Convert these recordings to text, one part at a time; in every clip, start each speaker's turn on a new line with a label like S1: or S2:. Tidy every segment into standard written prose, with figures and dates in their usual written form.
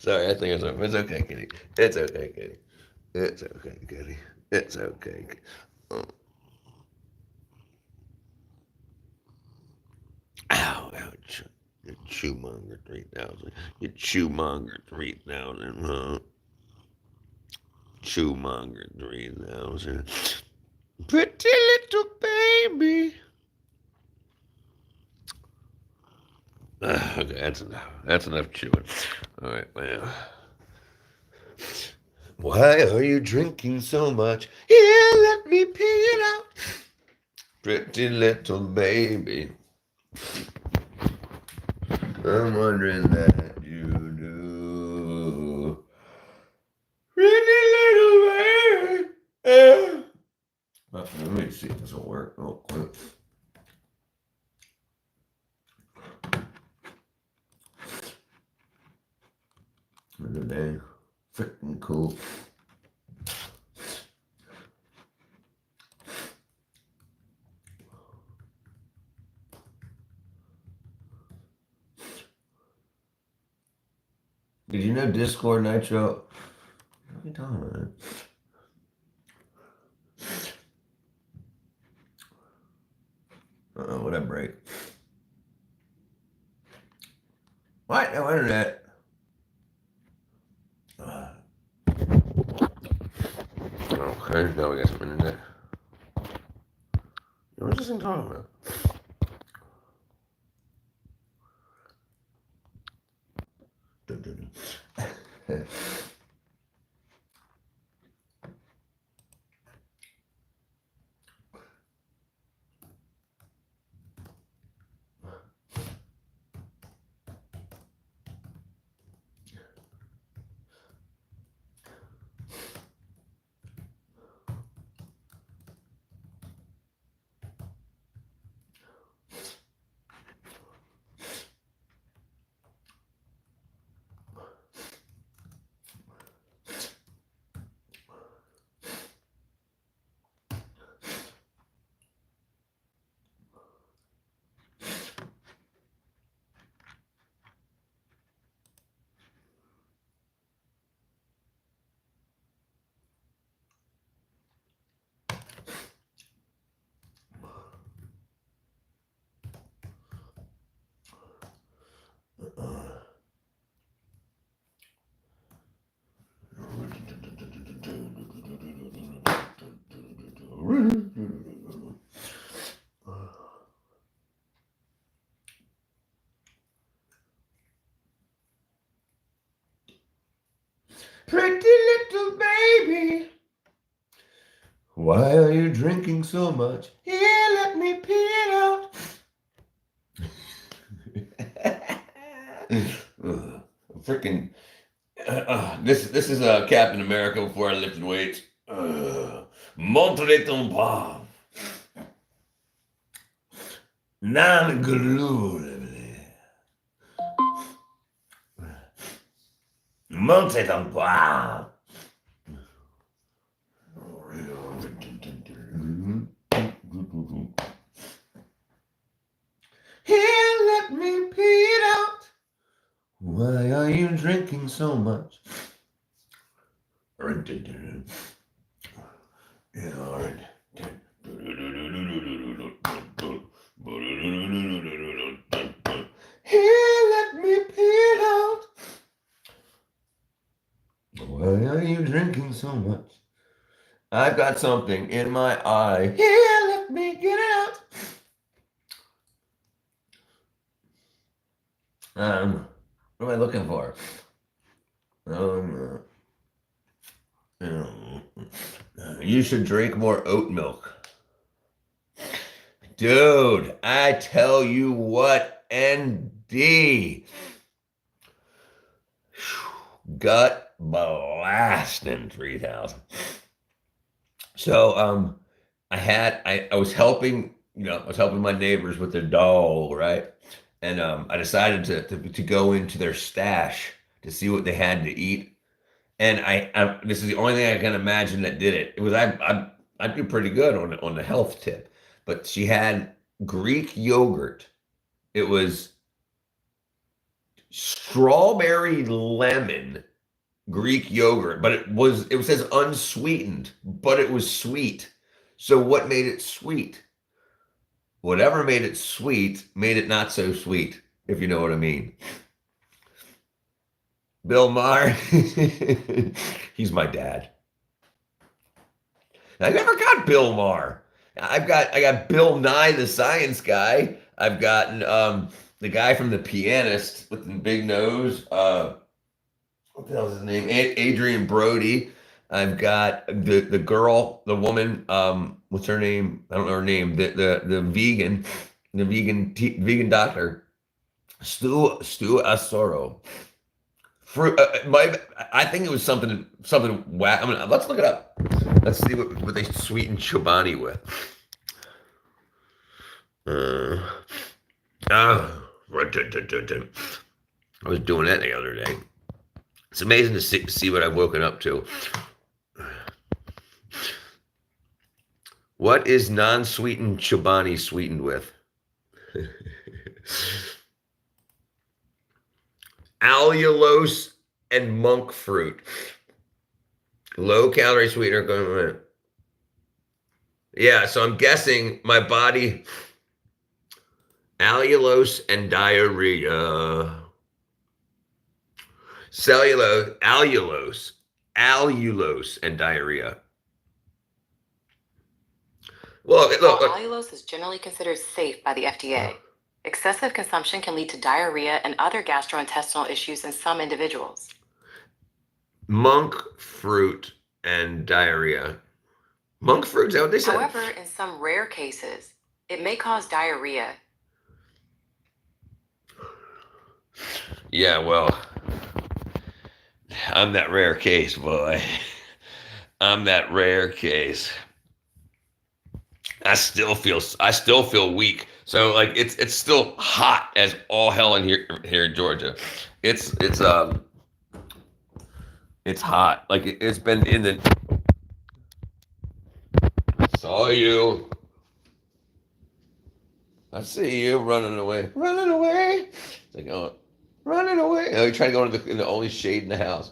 S1: Sorry, I think it's okay, Kitty. It's okay, Kitty. It's okay, Kitty. It's okay. Oh. Ow, ouch. You chewmonger 3000. You chewmonger 3000, huh? Chewmonger 3000. Pretty little baby. Okay, that's enough. That's enough chewing. All right, well. Why are you drinking so much? Here, let me pee it out. Pretty little baby. I'm wondering that you do. Pretty little baby. Let me see if this will work real quick. Dang, freaking cool. Did you know Discord Nitro? What are you talking about? What'd I break? What? No internet. Okay, now we got some internet. What was this thing talking about? Pretty little baby, why are you drinking so much? Here, let me pee it out. Freaking. This is Captain America before I lifted weights. Montre ton pas. Non glue. Montre ton pas. Here, let me pee it out. Why are you drinking so much? Here, let me pee it out. Why are you drinking so much? I've got something in my eye. Here, let me get it out. What am I looking for? You should drink more oat milk. Dude, I tell you what, ND. Gut blasting 3000. So I was helping, I was helping my neighbors with their dog, right? And I decided to go into their stash to see what they had to eat. And I this is the only thing I can imagine that did it. It was I do pretty good on the health tip, but she had Greek yogurt. It was strawberry lemon Greek yogurt, but it says unsweetened, but it was sweet. So what made it sweet? Whatever made it sweet made it not so sweet, if you know what I mean. Bill Maher, he's my dad. I never got Bill Maher. I got Bill Nye the Science Guy. I've gotten the guy from The Pianist with the big nose. What the hell is his name? Adrian Brody. I've got the girl, the woman. What's her name? I don't know her name. The vegan doctor, Stu Asoro. I think it was something whack. I mean, let's look it up. Let's see what they sweeten Chobani with. I was doing that the other day. It's amazing to see what I've woken up to. What is non-sweetened Chobani sweetened with? Allulose and monk fruit. Low calorie sweetener. Yeah, so I'm guessing my body. Allulose and diarrhea. Allulose and diarrhea. Look.
S2: Allulose is generally considered safe by the FDA. Excessive consumption can lead to diarrhea and other gastrointestinal issues in some individuals.
S1: Monk fruit and diarrhea. Monk fruit, is that what they said?
S2: However, in some rare cases, it may cause diarrhea.
S1: Yeah, well, I'm that rare case, boy. I'm that rare case. I still feel weak. So like it's still hot as all hell in here in Georgia. It's hot. Like it's been in the. Saw you. I see you running away. Running away. It's like, oh, running away. Oh, you're trying to go into the only shade in the house.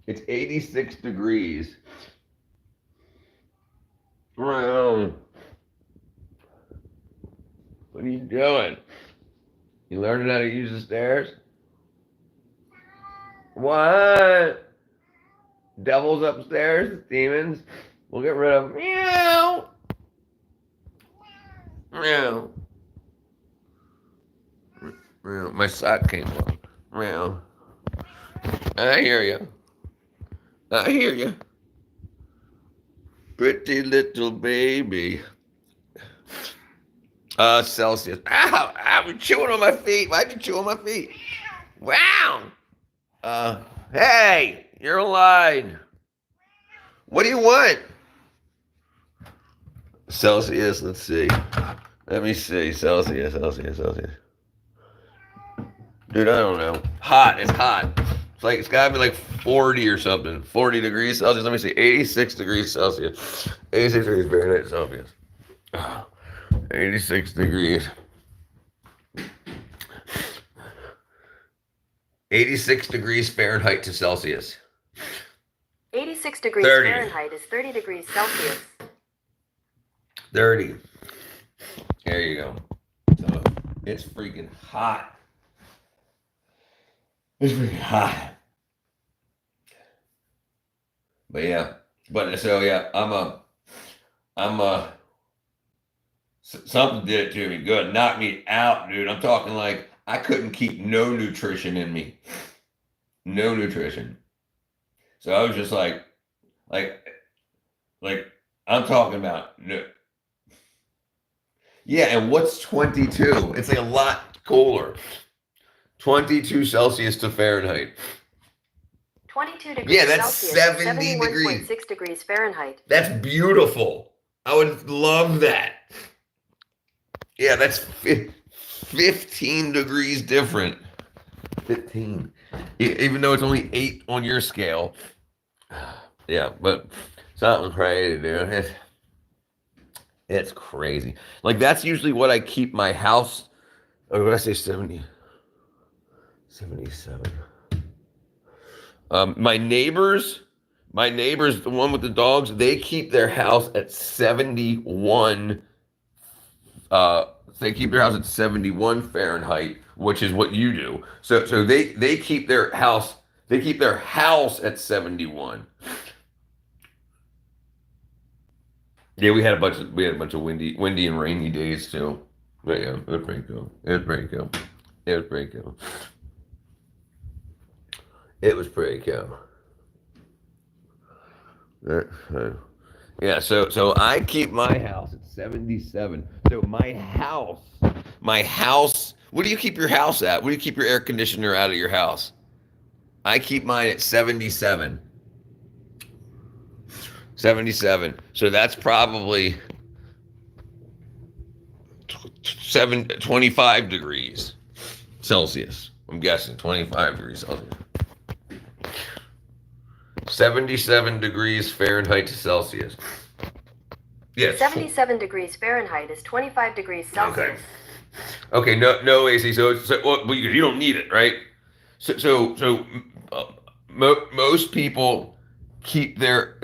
S1: It's 86 degrees. Well, what are you doing? You learning how to use the stairs? What? Devils upstairs? Demons? We'll get rid of them. Meow. Meow. Meow. My sock came off. Meow. I hear you. I hear you. Pretty little baby. Celsius. Ow! I've been chewing on my feet. Why'd you chew on my feet? Wow! Hey! You're alive. What do you want? Celsius, let's see. Let me see. Celsius. Dude, I don't know. Hot. It's hot. It's gotta be like 40 or something. 40 degrees Celsius. Let me see. 86 degrees Celsius. 86 degrees Fahrenheit Celsius. 86 degrees. 86 degrees Fahrenheit to Celsius.
S2: 86 degrees
S1: 30.
S2: Fahrenheit is 30 degrees Celsius.
S1: 30. There you go. So it's freaking hot. It's freaking hot. But yeah. Something did it to me good. Knocked me out, dude. I'm talking like I couldn't keep no nutrition in me. No nutrition. So I was just like I'm talking about no. Yeah, and what's 22? It's like a lot cooler. 22 Celsius to Fahrenheit.
S2: 22 degrees
S1: Yeah, that's
S2: Celsius,
S1: 70 degrees.
S2: 71.6 degrees Fahrenheit.
S1: That's beautiful. I would love that. Yeah, that's 15 degrees different. 15. Even though it's only 8 on your scale. Yeah, but something crazy, dude. It's crazy. Like, that's usually what I keep my house. Or what did I say, 70? 77. My neighbors, the one with the dogs, they keep their house at 71. They keep their house at 71 Fahrenheit, which is what you do. So they keep their house at 71. Yeah, we had a bunch of windy and rainy days too. But yeah, it was pretty cool. It was pretty cool. Yeah, so I keep my house at 77. So my house, what do you keep your house at? What do you keep your air conditioner out of your house? I keep mine at 77. 77. So that's probably 25 degrees Celsius. I'm guessing 25 degrees Celsius. 77 degrees Fahrenheit to Celsius. Yes.
S3: 77 degrees Fahrenheit is 25 degrees Celsius.
S1: Okay. No AC. So well, you don't need it, right? Most people keep their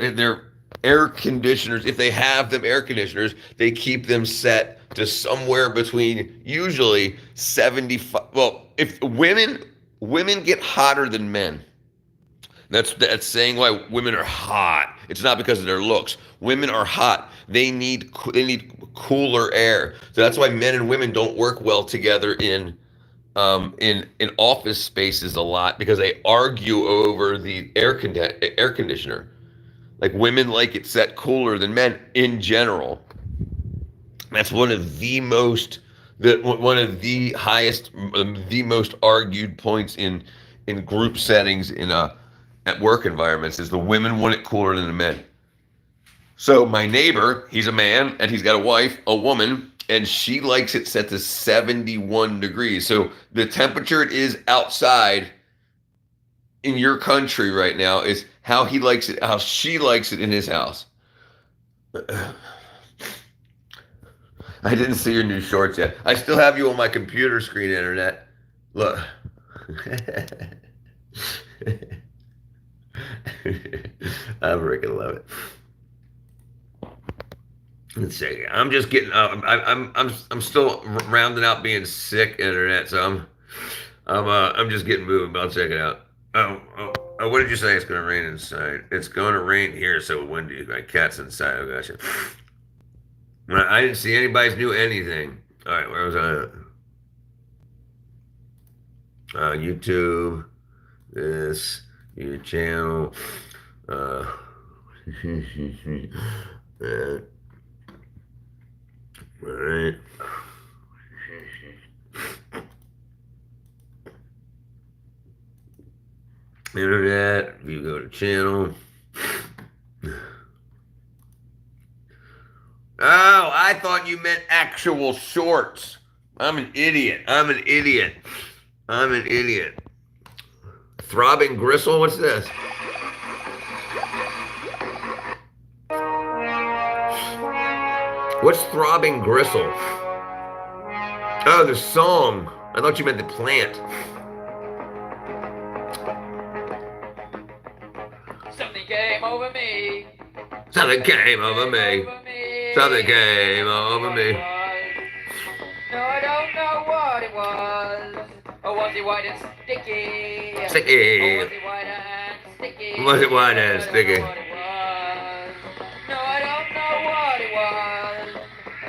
S1: air conditioners, if they have them air conditioners, they keep them set to somewhere between usually 75. Well, if women get hotter than men. That's saying why women are hot. It's not because of their looks. Women are hot. They need cooler air. So that's why men and women don't work well together in office spaces a lot, because they argue over the air conditioner. Like, women like it set cooler than men in general. That's one of the most argued points in group settings at work environments, is the women want it cooler than the men. So my neighbor, he's a man, and he's got a woman, and she likes it set to 71 degrees. So the temperature it is outside in your country right now is how he likes it, how she likes it in his house. I didn't see your new shorts yet. I still have you on my computer screen, internet. Look. I freaking love it. Let's see. I'm just getting. I'm still rounding out being sick, internet. So I'm just getting moving. But I'll check it out. Oh, what did you say? It's gonna rain inside. It's gonna rain here, so windy. My cat's inside. Oh, gotcha. I didn't see anybody's new anything. All right, where was I? YouTube. This. Your channel. Right. Internet. You go to channel. Oh, I thought you meant actual shorts. I'm an idiot. Throbbing Gristle? What's this? What's Throbbing Gristle? Oh, the song. I thought you meant the plant.
S4: Something came over me.
S1: Something came over me. Something came over me.
S4: No, I don't know what it was. Or was it white and sticky?
S1: Sticky.
S4: Or was it white and sticky?
S1: Was it white and sticky?
S4: No, I don't know what it was.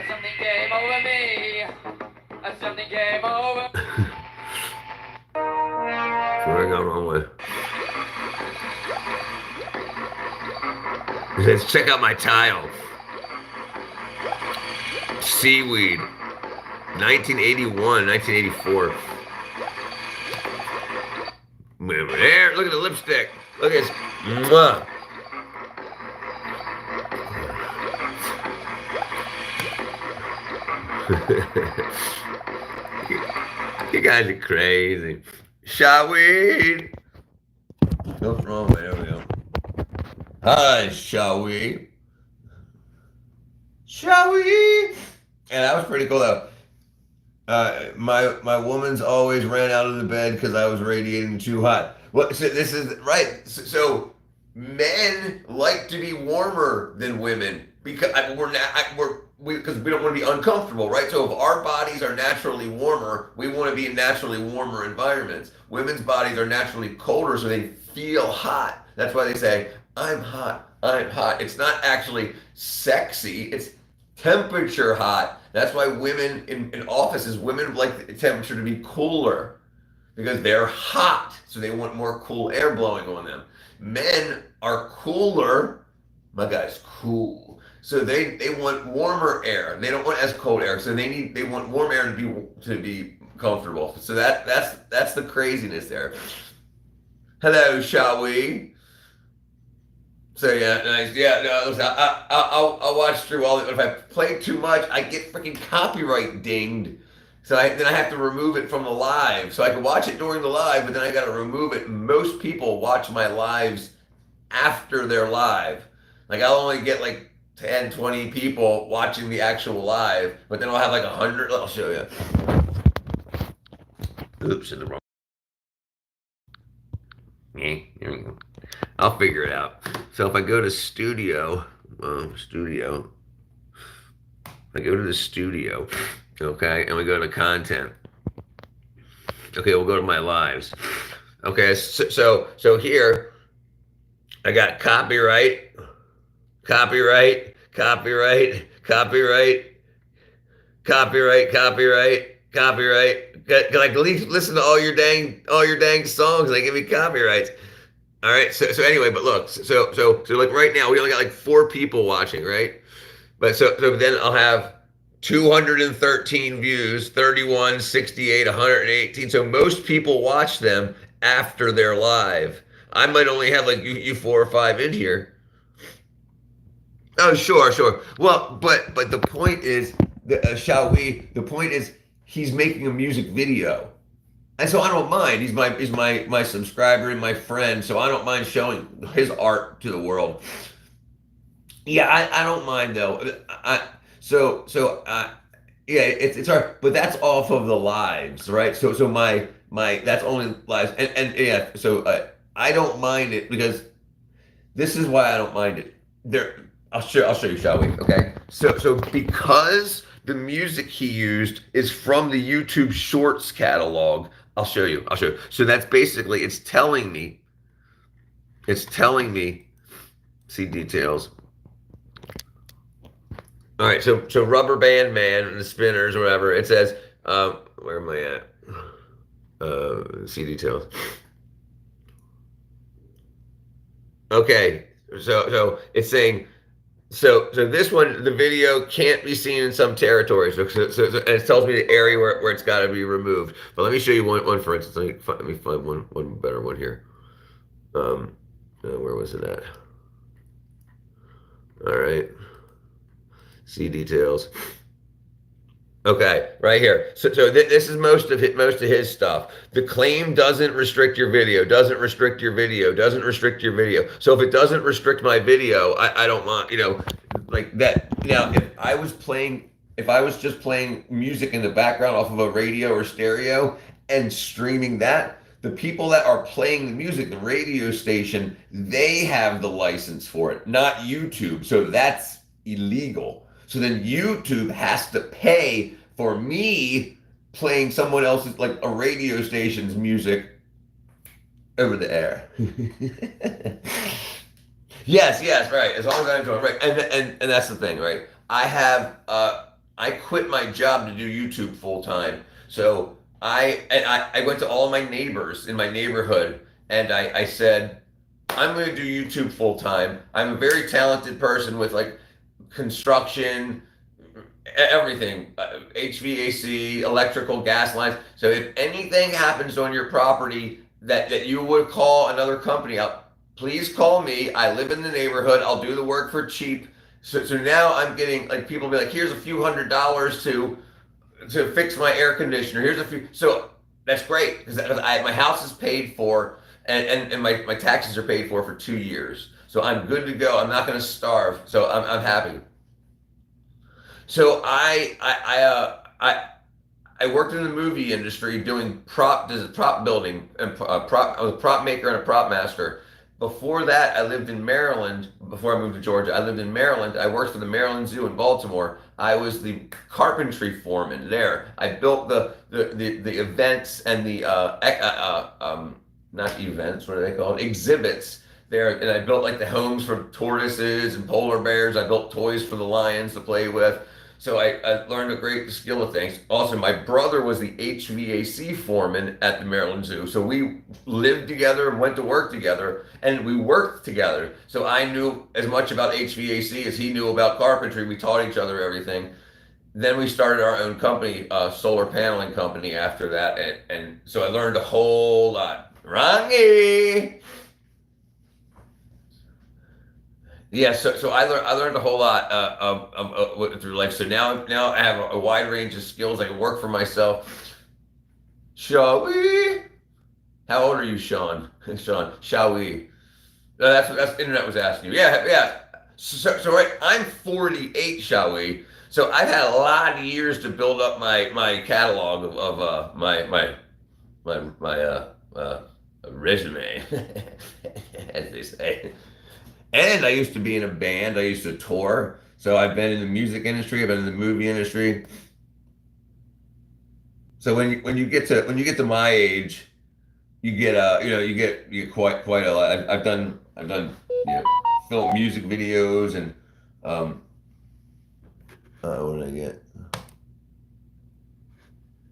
S4: Something came over me. Something came over me.
S1: Where I go wrong with? It says, check out my tile. Seaweed. 1981, 1984. There, look at the lipstick. Look at this. Mwah. You guys are crazy. Shawweed. What's wrong with it? There we go. Hi, Shawweed. Shawweed. Yeah, that was pretty cool though. My woman's always ran out of the bed because I was radiating too hot. Well, so this is right. So men like to be warmer than women because because we don't want to be uncomfortable, right? So if our bodies are naturally warmer, we want to be in naturally warmer environments. Women's bodies are naturally colder, so they feel hot. That's why they say, "I'm hot, I'm hot." It's not actually sexy. It's temperature hot. That's why women in offices, women like the temperature to be cooler because they're hot. So they want more cool air blowing on them. Men are cooler. My guy's cool. So they want warmer air. They don't want as cold air. So they want warm air to be comfortable. So that's the craziness there. Hello, shall we? So yeah, nice. Yeah, no, I'll watch through all of it. If I play too much, I get freaking copyright dinged. So then I have to remove it from the live. So I can watch it during the live, but then I got to remove it. Most people watch my lives after they're live. Like I'll only get like 10, 20 people watching the actual live, but then I'll have like 100. I'll show you. Oops, in the wrong. Yeah, here we go. I'll figure it out. So if I go to studio, if I go to the studio, okay, and we go to content. Okay, we'll go to my lives. Okay, so here I got copyright, copyright, copyright, copyright, copyright, copyright, copyright. Like at least listen to all your dang songs and they give me copyrights. All right. So anyway, but look, so like right now we only got like 4 people watching, right? But so then I'll have 213 views, 31, 68, 118. So most people watch them after they're live. I might only have like you 4 or 5 in here. Oh, sure. Well, but the point is, the point is he's making a music video. And so I don't mind. He's my subscriber and my friend, so I don't mind showing his art to the world. Yeah, I don't mind though. Yeah, it's hard, but that's off of the lives, right? So my that's only lives, and yeah. So I don't mind it because this is why I don't mind it. I'll show you, shall we? Okay. So because the music he used is from the YouTube Shorts catalog. I'll show you. So that's basically, it's telling me, see details. All right, so Rubber Band Man and the Spinners or whatever, it says, where am I at? See details. Okay, so it's saying, so this one, the video can't be seen in some territories. So and it tells me the area where it's got to be removed. But let me show you one for instance. Let me find one better one here. Where was it at? All right. See details. Okay, right here. So this is most of his stuff. The claim doesn't restrict your video, doesn't restrict your video, doesn't restrict your video. So if it doesn't restrict my video, I don't want, like that. Now, if I was just playing music in the background off of a radio or stereo and streaming that, the people that are playing the music, the radio station, they have the license for it, not YouTube. So that's illegal. So then YouTube has to pay for me playing someone else's, like a radio station's music over the air. Yes, right. As long as I'm doing right. And that's the thing, right? I quit my job to do YouTube full time. So I went to all my neighbors in my neighborhood and I said, I'm going to do YouTube full time. I'm a very talented person with like construction, everything, HVAC, electrical, gas lines. So if anything happens on your property that you would call another company out, please call me. I live in the neighborhood. I'll do the work for cheap. So now I'm getting like people be like, here's a few $100s to fix my air conditioner. Here's a few. So that's great because my house is paid for and my taxes are paid for 2 years. So I'm good to go. I'm not going to starve. So I'm happy. So I I worked in the movie industry doing prop building and I was a prop maker and a prop master. Before that, I lived in Maryland. Before I moved to Georgia, I lived in Maryland. I worked for the Maryland Zoo in Baltimore. I was the carpentry foreman there. I built the events and the not events, what are they called? Exhibits there. And I built like the homes for tortoises and polar bears. I built toys for the lions to play with. So I learned a great skill of things. Also, my brother was the HVAC foreman at the Maryland Zoo. So we lived together and went to work together, and we worked together. So I knew as much about HVAC as he knew about carpentry. We taught each other everything. Then we started our own company, solar paneling company after that. And so I learned a whole lot. Rangi! Yeah, so I learned a whole lot through life. So now I have a wide range of skills. I can work for myself. Shall we? How old are you, Sean? Sean, shall we? That's internet was asking you. Yeah. So right, I'm 48. Shall we? So I've had a lot of years to build up my catalog of my resume, as they say. And I used to be in a band. I used to tour. So I've been in the music industry. I've been in the movie industry. So when you get to my age, you get you get quite a lot. I've done film music videos and what did I get?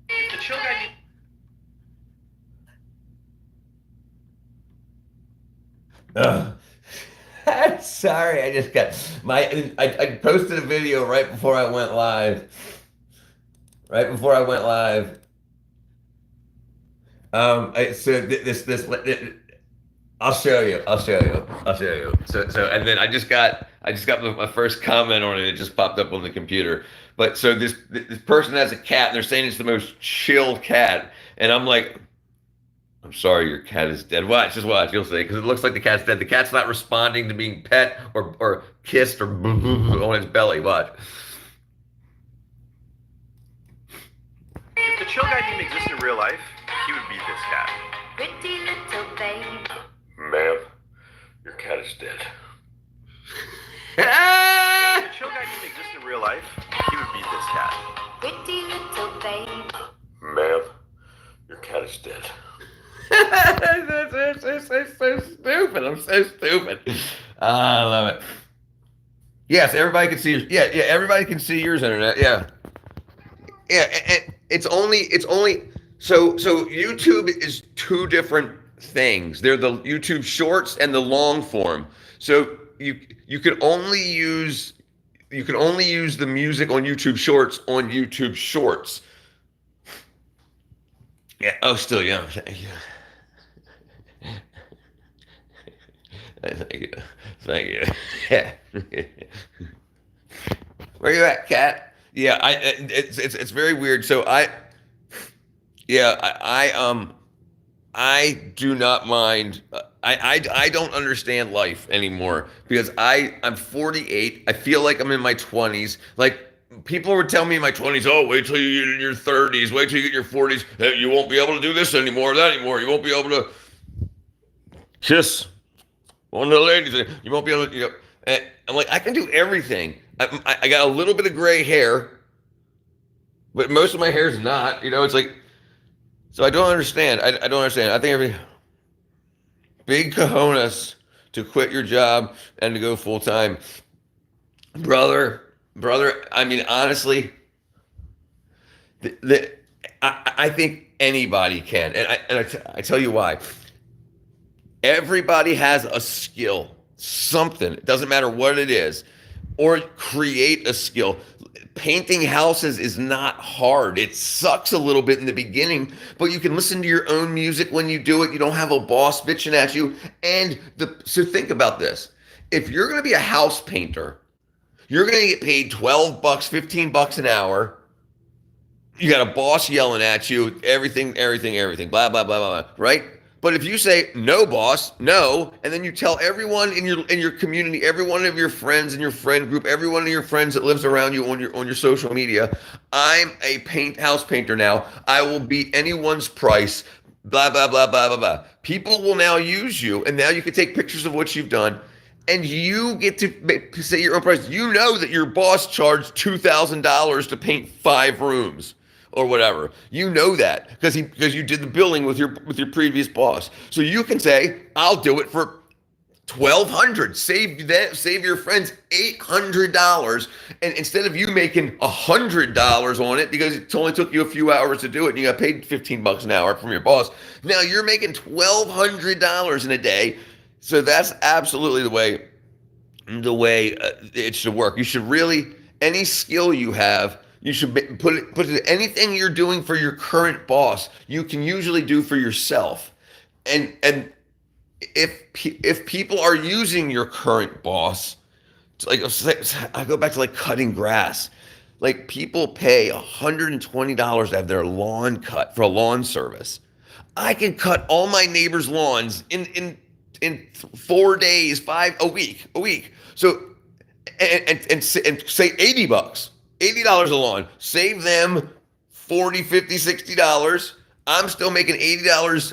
S5: The chill guy.
S1: Sorry, I just got I posted a video right before I went live. I'll show you. So and then I just got my first comment on it. It just popped up on the computer. But so this person has a cat, and they're saying it's the most chill cat, and I'm like, I'm sorry, your cat is dead. Just watch, you'll see, because it looks like the cat's dead. The cat's not responding to being pet or kissed or on its belly. Watch.
S5: If the chill guy didn't exist in real life, he would be this cat.
S3: Pretty little babe.
S1: Ma'am, your cat is dead.
S5: If the chill guy didn't exist in real life, he would be this cat.
S3: Pretty little babe.
S1: Ma'am, your cat is dead. That's so stupid. I'm so stupid. I love it. Yes, everybody can see yours. Yeah, everybody can see yours, internet. Yeah. And it's only so YouTube is two different things. They're the YouTube shorts and the long form. So you can only use the music on YouTube shorts on YouTube shorts. Yeah. Oh, still young. Thank you. Thank you. Yeah. Where you at, cat? Yeah, it's very weird. So I do not mind. I don't understand life anymore because I'm 48. I feel like I'm in my 20s. Like people would tell me in my 20s, oh, wait till you get in your 30s, wait till you get in your 40s. Hey, you won't be able to do this anymore, that anymore. You won't be able to kiss one of the ladies. You won't be able to. And I'm like, I can do everything. I got a little bit of gray hair, but most of my hair is not. It's like, so I don't understand. I don't understand. I think every big cojones to quit your job and to go full time, brother. I mean, honestly, I think anybody can, and I tell you why. Everybody has a skill, something. It doesn't matter what it is, or create a skill. Painting houses is not hard. It sucks a little bit in the beginning, but you can listen to your own music when you do it. You don't have a boss bitching at you. So think about this. If you're going to be a house painter, you're going to get paid $12, $15 an hour. You got a boss yelling at you, everything, blah, blah, blah, blah, blah, right? But if you say no, boss, no, and then you tell everyone in your community, every one of your friends in your friend group, every one of your friends that lives around you on your social media, I'm a house painter now. I will beat anyone's price. Blah blah blah blah blah blah. People will now use you, and now you can take pictures of what you've done, and you get to say your own price. You know that your boss charged $2,000 to paint 5 rooms. Or whatever, you know that because you did the billing with your previous boss. So you can say, I'll do it for $1,200. Save your friends $800, and instead of you making $100 on it because it only took you a few hours to do it, and you got paid $15 an hour from your boss. Now you're making $1,200 in a day. So that's absolutely the way it should work. You should really, any skill you have, you should put it anything you're doing for your current boss, you can usually do for yourself. And if people are using your current boss, it's like I go back to like cutting grass. Like people pay $120 to have their lawn cut for a lawn service. I can cut all my neighbors' lawns in 4 days, a week. So and say $80. $80 a lawn, save them $40, $50, $60. I'm still making $80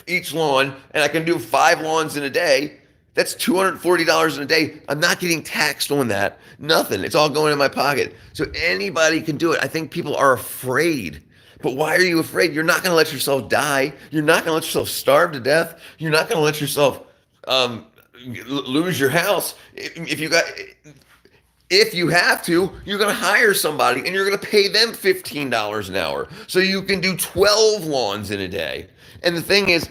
S1: each lawn, and I can do 5 lawns in a day. That's $240 in a day. I'm not getting taxed on that. Nothing. It's all going in my pocket. So anybody can do it. I think people are afraid. But why are you afraid? You're not going to let yourself die. You're not going to let yourself starve to death. You're not going to let yourself lose your house. If you have to, you're going to hire somebody and you're going to pay them $15 an hour. So you can do 12 lawns in a day. And the thing is,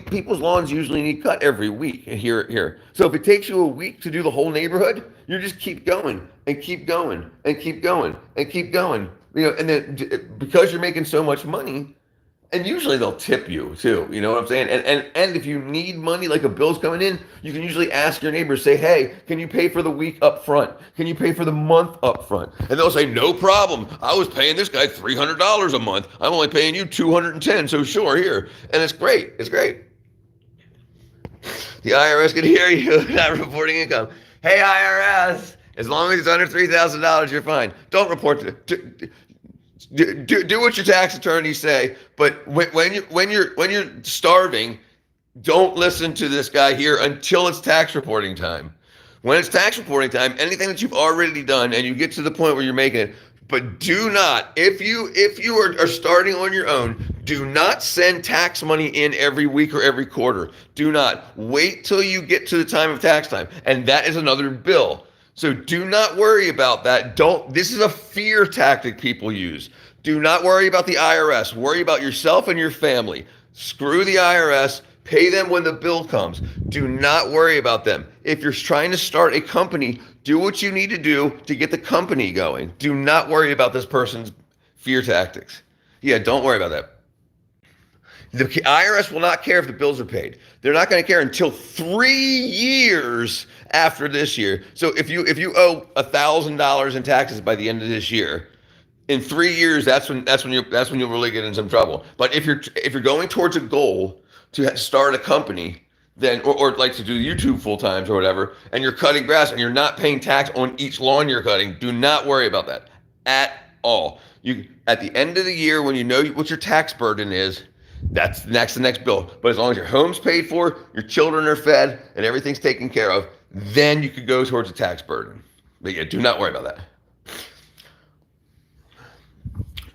S1: people's lawns usually need cut every week here. So if it takes you a week to do the whole neighborhood, you just keep going and keep going and keep going and keep going. And then because you're making so much money, and usually they'll tip you too, you know what I'm saying? And if you need money, like a bill's coming in, you can usually ask your neighbors, say, hey, can you pay for the week up front? Can you pay for the month up front? And they'll say, no problem. I was paying this guy $300 a month. I'm only paying you $210, so sure, here. And it's great. It's great. The IRS can hear you not reporting income. Hey, IRS, as long as it's under $3,000, you're fine. Don't report to do what your tax attorneys say, but when you're starving, don't listen to this guy here until it's tax reporting time. When it's tax reporting time, anything that you've already done and you get to the point where you're making it, but do not, if you are starting on your own, do not send tax money in every week or every quarter. Do not. Wait till you get to the time of tax time, and that is another bill. So do not worry about that. This is a fear tactic people use. Do not worry about the IRS. Worry about yourself and your family. Screw the IRS. Pay them when the bill comes. Do not worry about them. If you're trying to start a company, do what you need to do to get the company going. Do not worry about this person's fear tactics. Yeah, don't worry about that. The IRS will not care if the bills are paid. They're not going to care until 3 years after this year. So if you owe $1,000 in taxes by the end of this year, in 3 years, that's when you'll really get in some trouble. But if you're going towards a goal to start a company, then or like to do YouTube full time or whatever, and you're cutting grass and you're not paying tax on each lawn you're cutting, do not worry about that at all. You at the end of the year when you know what your tax burden is, that's the next bill. But as long as your home's paid for, your children are fed, and everything's taken care of, then you could go towards a tax burden. But yeah, do not worry about that.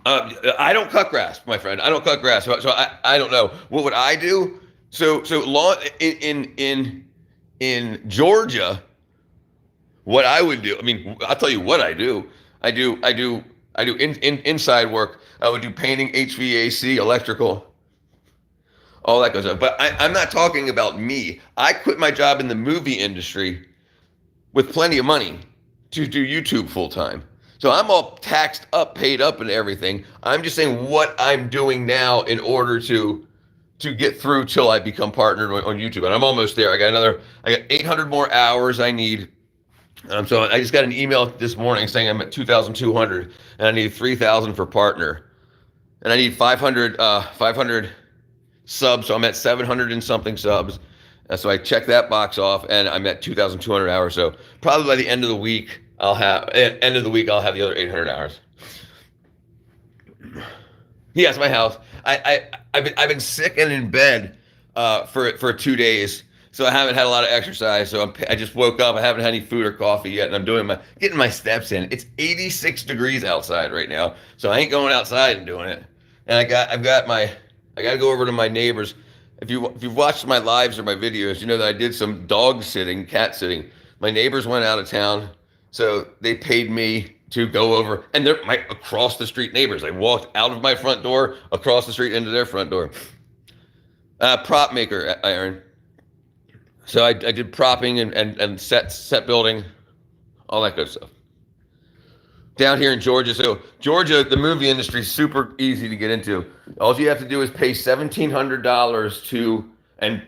S1: I don't cut grass, my friend. I don't cut grass, so I don't know. What would I do? So lawn in Georgia, what I would do. I mean, I'll tell you what I do. I do inside work. I would do painting, HVAC, electrical, all that goes on. But I'm not talking about me. I quit my job in the movie industry with plenty of money to do YouTube full time. So I'm all taxed up, paid up and everything. I'm just saying what I'm doing now in order to get through till I become partnered on YouTube. And I'm almost there. I got 800 more hours I need. So I just got an email this morning saying I'm at 2,200 and I need 3,000 for partner. And I need 500 subs, so I'm at 700 and something subs. So I checked that box off, and I'm at 2,200 hours. So probably by the end of the week, I'll have the other 800 hours. Yes, my house. I've been sick and in bed for 2 days, so I haven't had a lot of exercise. So I just woke up. I haven't had any food or coffee yet, and I'm getting my steps in. It's 86 degrees outside right now, so I ain't going outside and doing it. And I got to go over to my neighbors. If you've watched my lives or my videos, you know that I did some dog sitting, cat sitting. My neighbors went out of town, so they paid me to go over, and they're my across the street neighbors. I walked out of my front door, across the street into their front door. Prop maker, Aaron. So I did propping and set building, all that good stuff. Down here in Georgia. So Georgia, the movie industry is super easy to get into. All you have to do is pay $1,700 to and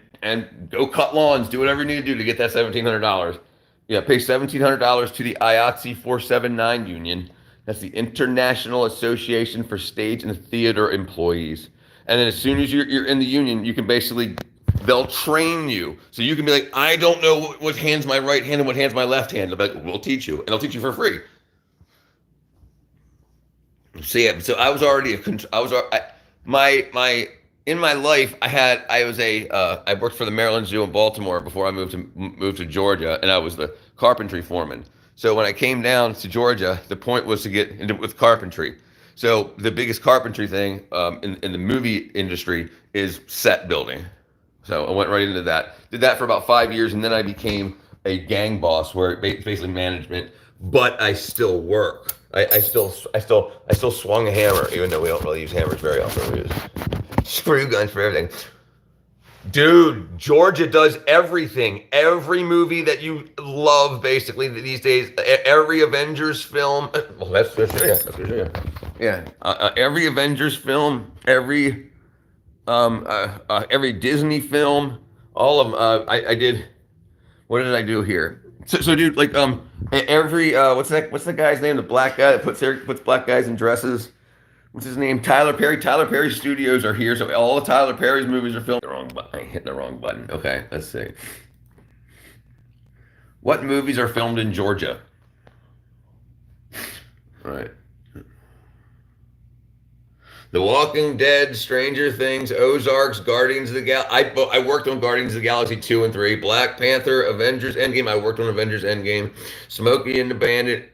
S1: go cut lawns, do whatever you need to do to get that $1,700. Yeah, pay $1,700 to the IATSE 479 union. That's the International Association for Stage and Theater Employees. And then as soon as you're in the union, you can they'll train you. So you can be like, I don't know what hand's my right hand and what hand's my left hand. They'll be like, we'll teach you. And they'll teach you for free. So yeah, so I was already in my life, I worked for the Maryland Zoo in Baltimore before I moved to Georgia, and I was the carpentry foreman. So when I came down to Georgia, the point was to get into with carpentry. So the biggest carpentry thing in the movie industry is set building. So I went right into that. Did that for about 5 years, and then I became a gang boss, where basically management. But I still work. I still swung a hammer, even though we don't really use hammers very often. We use screw guns for everything. Dude, Georgia does everything. Every movie that you love, basically, these days. Every Avengers film. Well, that's good. Yeah. Every Avengers film. Every Disney film. All of them. I did. What did I do here? So dude, like every what's the guy's name? The black guy that puts black guys in dresses. What's his name? Tyler Perry. Tyler Perry Studios are here, so all of Tyler Perry's movies are filmed. I hit the wrong button. Okay, let's see. What movies are filmed in Georgia? All right. The Walking Dead, Stranger Things, Ozarks, Guardians of the Galaxy. I worked on Guardians of the Galaxy 2 and 3, Black Panther, Avengers Endgame. I worked on Avengers Endgame, Smokey and the Bandit.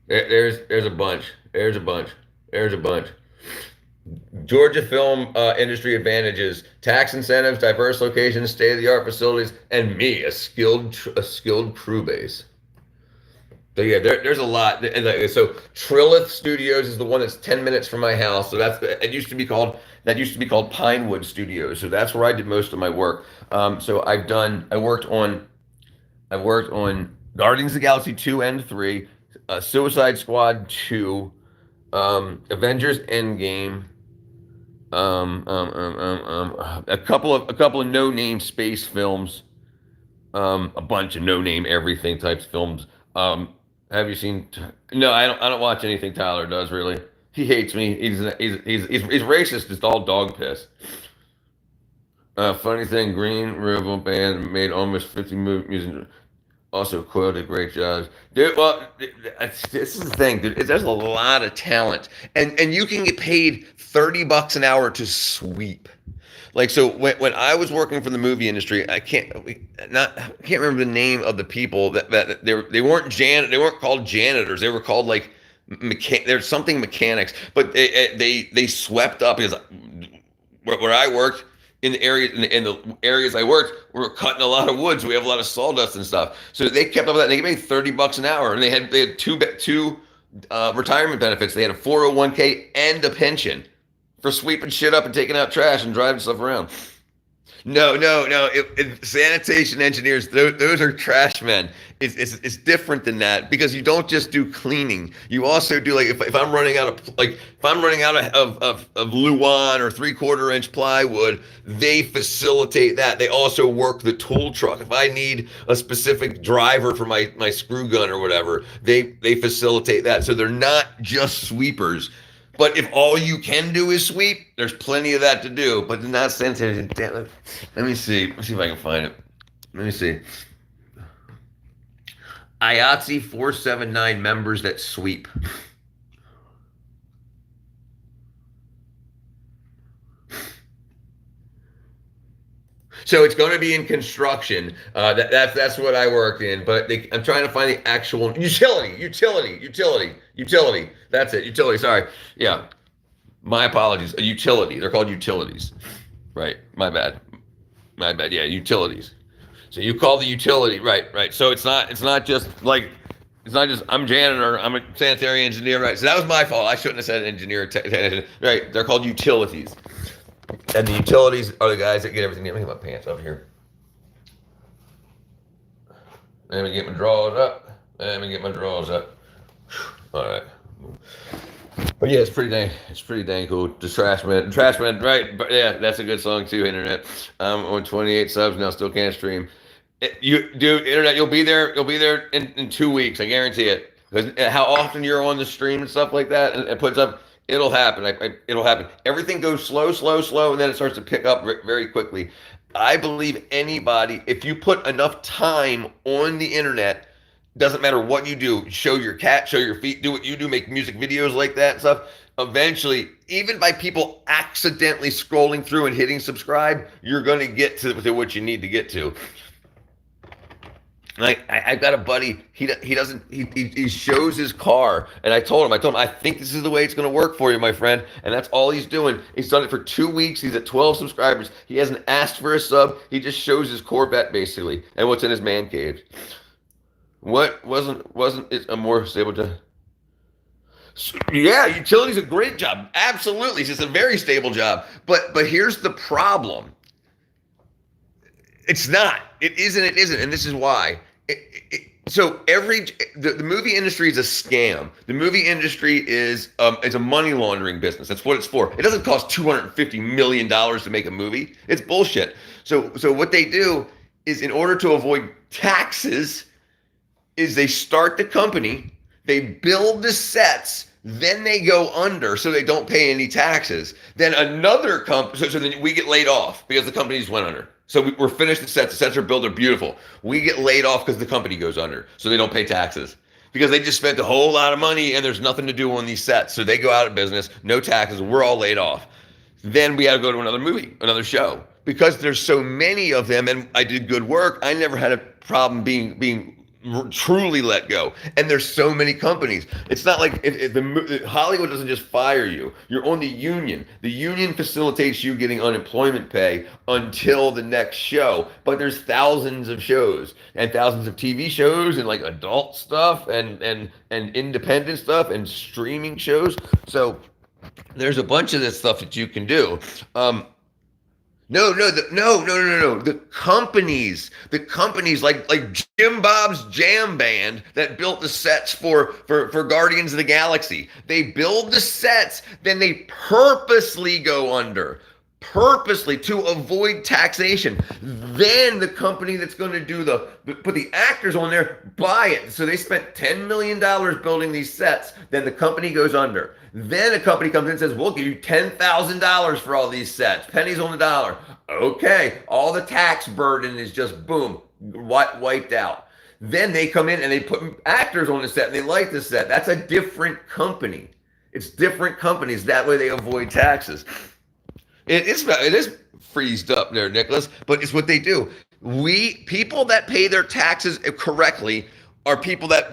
S1: There's a bunch. There's a bunch. Georgia film industry advantages: tax incentives, diverse locations, state-of-the-art facilities, and me, a skilled crew base. So yeah, there's a lot. So Trilith Studios is the one that's 10 minutes from my house. So that used to be called Pinewood Studios. So that's where I did most of my work. So I worked on Guardians of the Galaxy 2 and 3, Suicide Squad 2, Avengers Endgame, a couple of no-name space films, a bunch of no-name everything types films. Have you seen? No, I don't watch anything Tyler does, really. He hates me. He's racist. It's all dog piss. Funny thing, Green River Band made almost 50 movies. Also quoted great jobs. Dude, well, this is the thing, dude. There's a lot of talent, and you can get paid $30 an hour to sweep. Like, so when I was working for the movie industry, I can't remember the name of the people that they weren't called janitors. They were called like there's something mechanics, but they swept up, because where I worked in the areas I worked, we were cutting a lot of wood, so we have a lot of sawdust and stuff. So they kept up with that. And they made $30 an hour, and they had two retirement benefits. They had a 401k and a pension for sweeping shit up and taking out trash and driving stuff around. No. Sanitation engineers, those are trash men. It's different than that, because you don't just do cleaning. You also do, like, if I'm running out of Luan or 3/4 inch plywood, they facilitate that. They also work the tool truck. If I need a specific driver for my screw gun or whatever, they facilitate that. So they're not just sweepers. But if all you can do is sweep, there's plenty of that to do. But in that sense, let me see. Let's see if I can find it. Let me see. IATSE 479 members that sweep. So it's going to be in construction. That's what I worked in. But I'm trying to find the actual utility. That's it. Utility. Sorry. Yeah. My apologies. A utility. They're called utilities. Right. My bad. Yeah. Utilities. So you call the utility. Right. So it's not just I'm janitor. I'm a sanitary engineer. Right. So that was my fault. I shouldn't have said engineer. Right. They're called utilities. And the utilities are the guys that get everything. Let me get my pants up here. Let me get my drawers up. All right. But yeah, it's pretty dang cool. Just Trash Man, right? But yeah, that's a good song too. Internet. I'm on 28 subs now. Still can't stream. Internet. You'll be there in 2 weeks. I guarantee it. Because how often you're on the stream and stuff like that, and puts up. It'll happen. It'll happen. Everything goes slow, and then it starts to pick up very quickly. I believe anybody, if you put enough time on the internet, doesn't matter what you do, show your cat, show your feet, do what you do, make music videos like that and stuff. Eventually, even by people accidentally scrolling through and hitting subscribe, you're going to get to what you need to get to. Like I've got a buddy. He shows his car, and I told him I think this is the way it's going to work for you, my friend. And that's all he's doing. He's done it for 2 weeks. He's at 12 subscribers. He hasn't asked for a sub. He just shows his Corvette basically and what's in his man cave. What wasn't it a more stable job? Yeah, utility's a great job. Absolutely, it's just a very stable job. But here's the problem. It's not. It isn't. And this is why. So the movie industry is a scam. The movie industry is a money laundering business. That's what it's for. It doesn't cost $250 million to make a movie. It's bullshit. So what they do is, in order to avoid taxes, is they start the company, they build the sets, then they go under so they don't pay any taxes. Then another company, so then we get laid off because the companies went under. So we're finished the sets are built, they're beautiful. We get laid off because the company goes under, so they don't pay taxes. Because they just spent a whole lot of money and there's nothing to do on these sets. So they go out of business, no taxes, we're all laid off. Then we had to go to another show. Because there's so many of them and I did good work, I never had a problem being truly let go. And there's so many companies. It's not like if Hollywood doesn't just fire you. You're on the union. The union facilitates you getting unemployment pay until the next show. But there's thousands of shows and thousands of TV shows and like adult stuff and independent stuff and streaming shows. So there's a bunch of this stuff that you can do. No. The companies like Jim Bob's Jam Band that built the sets for Guardians of the Galaxy. They build the sets, then they purposely go under. Purposely to avoid taxation. Then the company that's going to put the actors on there buy it. So they spent $10 million building these sets. Then the company goes under. Then a company comes in and says, we'll give you $10,000 for all these sets. Pennies on the dollar. Okay. All the tax burden is just boom, wiped out. Then they come in and they put actors on the set and they like the set. That's a different company. It's different companies. That way they avoid taxes. It is freezed up there, Nicholas, but it's what they do. People that pay their taxes correctly are people that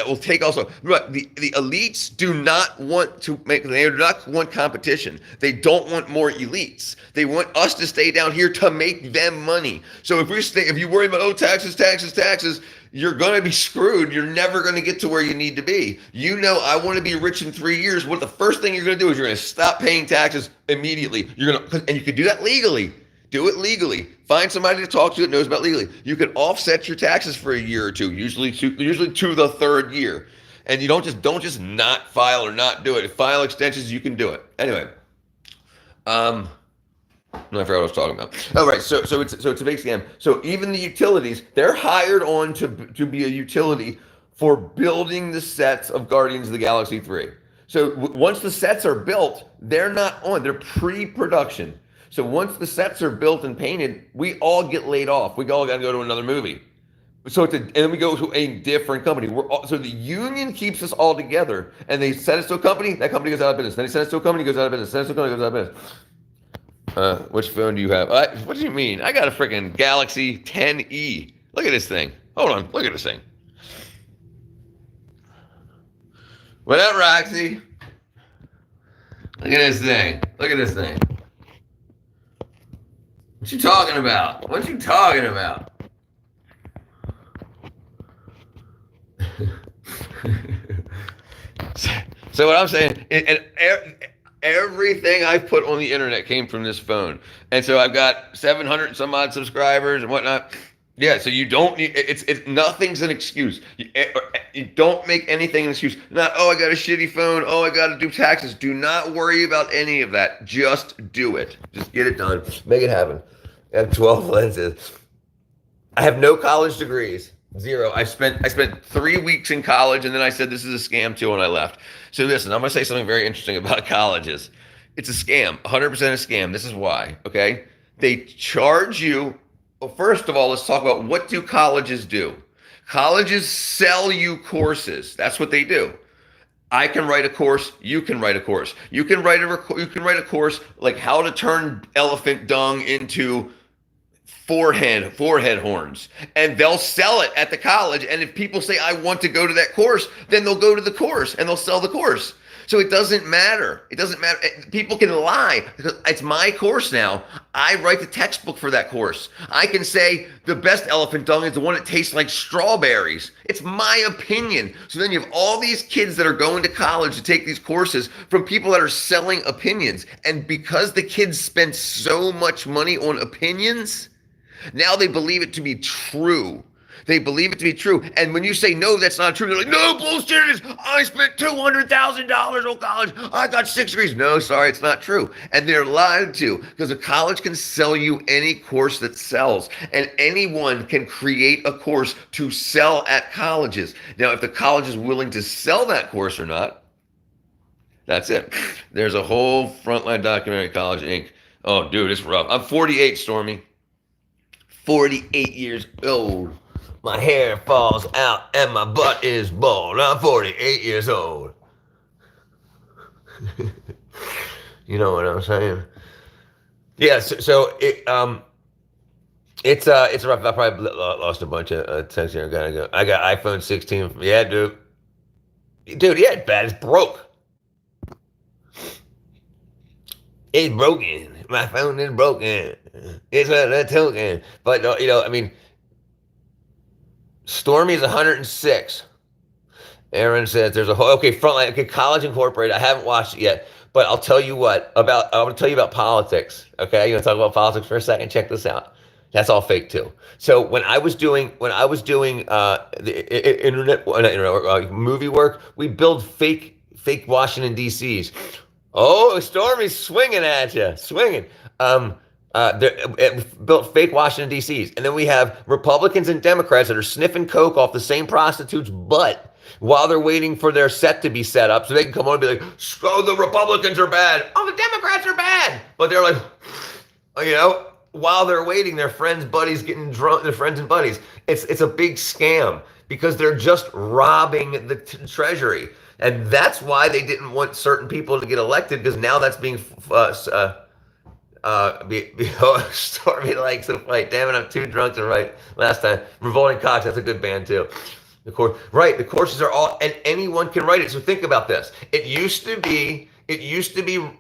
S1: will take also. The elites do not want they do not want competition. They don't want more elites. They want us to stay down here to make them money. So if you worry about taxes, you're going to be screwed. You're never going to get to where you need to be. I want to be rich in 3 years. What the first thing you're going to do is you're going to stop paying taxes immediately. And you can do that legally. Do it legally. Find somebody to talk to that knows about legally. You can offset your taxes for a year or two, usually to the third year. And you don't just not file or not do it. If file extensions, you can do it. Anyway, I forgot what I was talking about. Oh, right. So it's a big scam. So even the utilities, they're hired on to be a utility for building the sets of Guardians of the Galaxy 3. So once the sets are built, they're not on, they're pre-production. So once the sets are built and painted, we all get laid off. We all got to go to another movie. So and then we go to a different company. So the union keeps us all together, and they send us to a company. That company goes out of business. Then they send us to a company, goes out of business. Send us to a company, goes out of business. Which phone do you have? What do you mean? I got a freaking Galaxy 10e. Look at this thing. Hold on. Look at this thing. What up, Roxy? Look at this thing. Look at this thing. What you talking about? What you talking about? So what I'm saying, and everything I've put on the internet came from this phone, and so I've got 700 and some odd subscribers and whatnot. Yeah, so you don't need it's nothing's an excuse. You don't make anything an excuse. Not, oh, I got a shitty phone. Oh, I got to do taxes. Do not worry about any of that. Just do it. Just get it done. Make it happen. I have 12 lenses. I have no college degrees. Zero. I spent 3 weeks in college, and then I said this is a scam too, and I left. So listen, I'm going to say something very interesting about colleges. It's a scam, 100% a scam. This is why. Okay, they charge you. Well, first of all, let's talk about what do colleges do. Colleges sell you courses. That's what they do. I can write a course. You can write a course. You can write a course like how to turn elephant dung into forehead horns, and they'll sell it at the college. And if people say, I want to go to that course, then they'll go to the course and they'll sell the course. So it doesn't matter. It doesn't matter. People can lie because it's my course now. I write the textbook for that course. I can say the best elephant dung is the one that tastes like strawberries. It's my opinion. So then you have all these kids that are going to college to take these courses from people that are selling opinions. And because the kids spend so much money on opinions, now they believe it to be true. They believe it to be true. And when you say, no, that's not true, they're like, no, bullshit it is. I spent $200,000 on college. I got 6 degrees. No, sorry, it's not true. And they're lied to because a college can sell you any course that sells. And anyone can create a course to sell at colleges. Now, if the college is willing to sell that course or not, that's it. There's a whole Frontline documentary, College Inc. Oh, dude, it's rough. I'm 48, Stormy. 48 years old. My hair falls out and my butt is bald. I'm 48 years old. You know what I'm saying? Yeah, so it's rough. I probably lost a bunch of text here. Gotta go. I got iPhone 16. Yeah, dude. Dude, yeah, it's bad. It's broke. It's broken. My phone is broken. It's a token. But I mean, Stormy's 106. Aaron says there's a whole Frontline. Okay, College Incorporated. I haven't watched it yet, but I'll tell you what I want to tell you about politics. Okay, you want to talk about politics for a second? Check this out. That's all fake too. So when I was doing the internet movie work, we build fake Washington D.C.s. Oh, Stormy's swinging at you, swinging. Built fake Washington D.C.s, and then we have Republicans and Democrats that are sniffing coke off the same prostitute's butt while they're waiting for their set to be set up, so they can come on and be like, "Oh, the Republicans are bad. Oh, the Democrats are bad." But they're like, while they're waiting, their friends, buddies getting drunk. Their friends and buddies. It's a big scam because they're just robbing the treasury, and that's why they didn't want certain people to get elected because now that's being Stormy likes to fight. Damn it, I'm too drunk to write last time. Revolting Cox, that's a good band too. The courses are all, and anyone can write it. So think about this. It used to be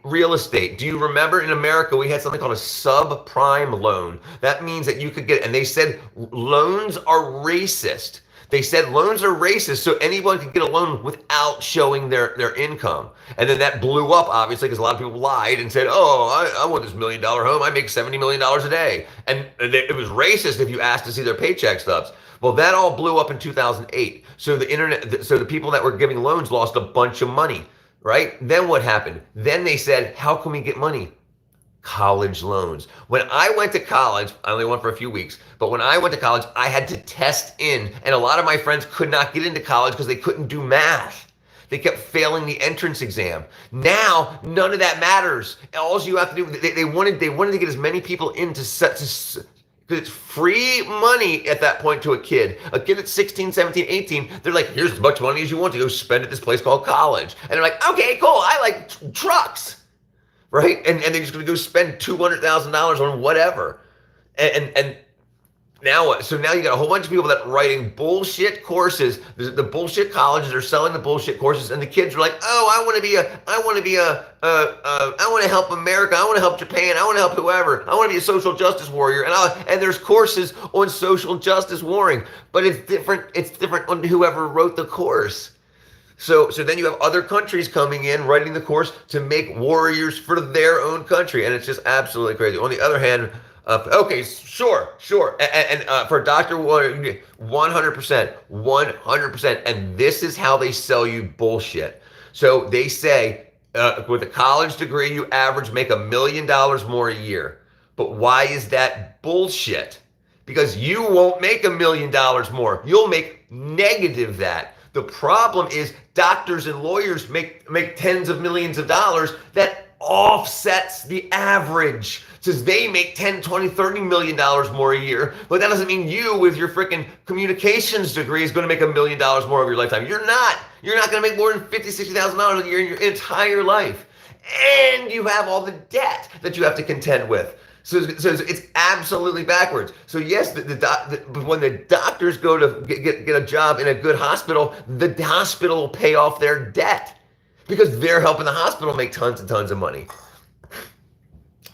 S1: real estate. Do you remember in America we had something called a subprime loan? That means that you could get, and they said loans are racist. They said loans are racist, so anyone could get a loan without showing their income. And then that blew up, obviously, because a lot of people lied and said, oh, I want this $1 million home. I make $70 million a day. And it was racist if you asked to see their paycheck stubs. Well, that all blew up in 2008. So the people that were giving loans lost a bunch of money, right? Then what happened? Then they said, how can we get money? College loans. When I went to college, I only went for a few weeks, but when I went to college, I had to test in, and a lot of my friends could not get into college because they couldn't do math. They kept failing the entrance exam. Now, none of that matters. All you have to do, they wanted to get as many people into set, because it's free money at that point to a kid. A kid at 16, 17, 18, they're like, here's as much money as you want to go spend at this place called college. And they're like, okay, cool, I like trucks, right? And they're just gonna go spend $200,000 on whatever. And now what? So now you got a whole bunch of people that are writing bullshit courses. The bullshit colleges are selling the bullshit courses, and the kids are like, "Oh, I want to help America. I want to help Japan. I want to help whoever. I want to be a social justice warrior." And there's courses on social justice warring, but it's different. It's different on whoever wrote the course. So then you have other countries coming in, writing the course to make warriors for their own country, and it's just absolutely crazy. On the other hand. Okay, sure. And for Dr. 100%, and this is how they sell you bullshit. So they say, with a college degree, you make $1 million more a year. But why is that bullshit? Because you won't make $1 million more. You'll make negative that. The problem is doctors and lawyers make tens of millions of dollars. That offsets the average. Says they make 10, 20, $30 million more a year, but that doesn't mean you with your freaking communications degree is going to make $1 million more over your lifetime. You're not going to make more than $50,000, $60,000 a year in your entire life. And you have all the debt that you have to contend with. So it's absolutely backwards. So yes, when the doctors go to get a job in a good hospital, the hospital will pay off their debt because they're helping the hospital make tons and tons of money.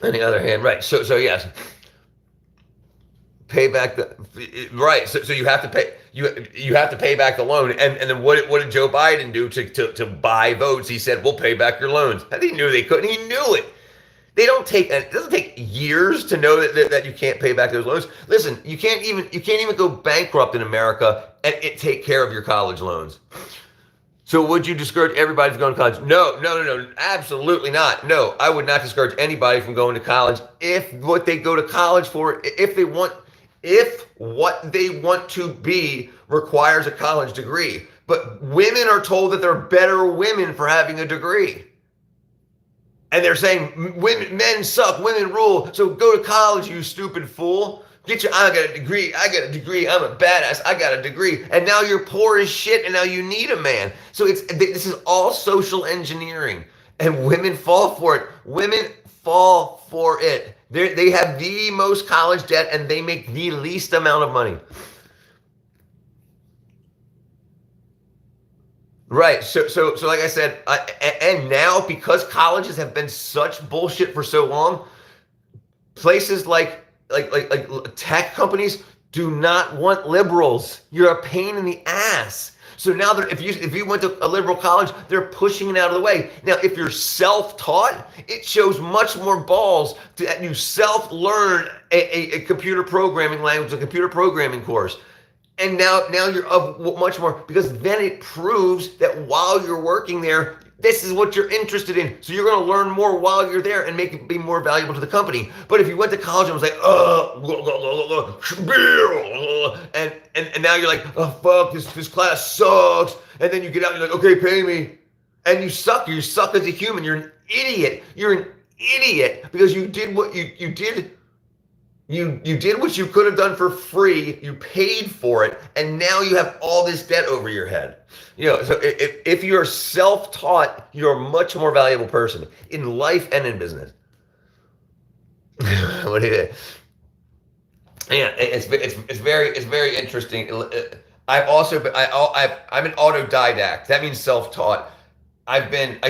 S1: On the other hand, right? So yes, pay back the right. So you have to pay you have to pay back the loan. And then what did Joe Biden do to buy votes? He said, "We'll pay back your loans." And he knew they couldn't. He knew it. It doesn't take years to know that you can't pay back those loans. Listen, you can't even go bankrupt in America and take care of your college loans. So would you discourage everybody from going to college? No, absolutely not. No, I would not discourage anybody from going to college if what they go to college for, if what they want to be requires a college degree. But women are told that they're better women for having a degree. And they're saying men suck, women rule. So go to college, you stupid fool. I got a degree, I'm a badass, I got a degree. And now you're poor as shit and now you need a man. So this is all social engineering and women fall for it. Women fall for it. They have the most college debt and they make the least amount of money. Right. So like I said, and now because colleges have been such bullshit for so long, places like tech companies do not want liberals. You're a pain in the ass. So now if you went to a liberal college, they're pushing it out of the way. Now, if you're self-taught, it shows much more balls that you self-learn a computer programming language, a computer programming course. And now you're of much more, because then it proves that while you're working there, this is what you're interested in. So you're going to learn more while you're there and make it be more valuable to the company. But if you went to college and was like, and now you're like, oh fuck, this class sucks. And then you get out and you're like, okay, pay me. And you suck. You suck as a human. You're an idiot. You're an idiot because you did what you did. You did what you could have done for free. You paid for it, and now you have all this debt over your head. So if you're self-taught, you're a much more valuable person in life and in business. What do you think? Yeah, it's very interesting. I'm an autodidact. That means self-taught. I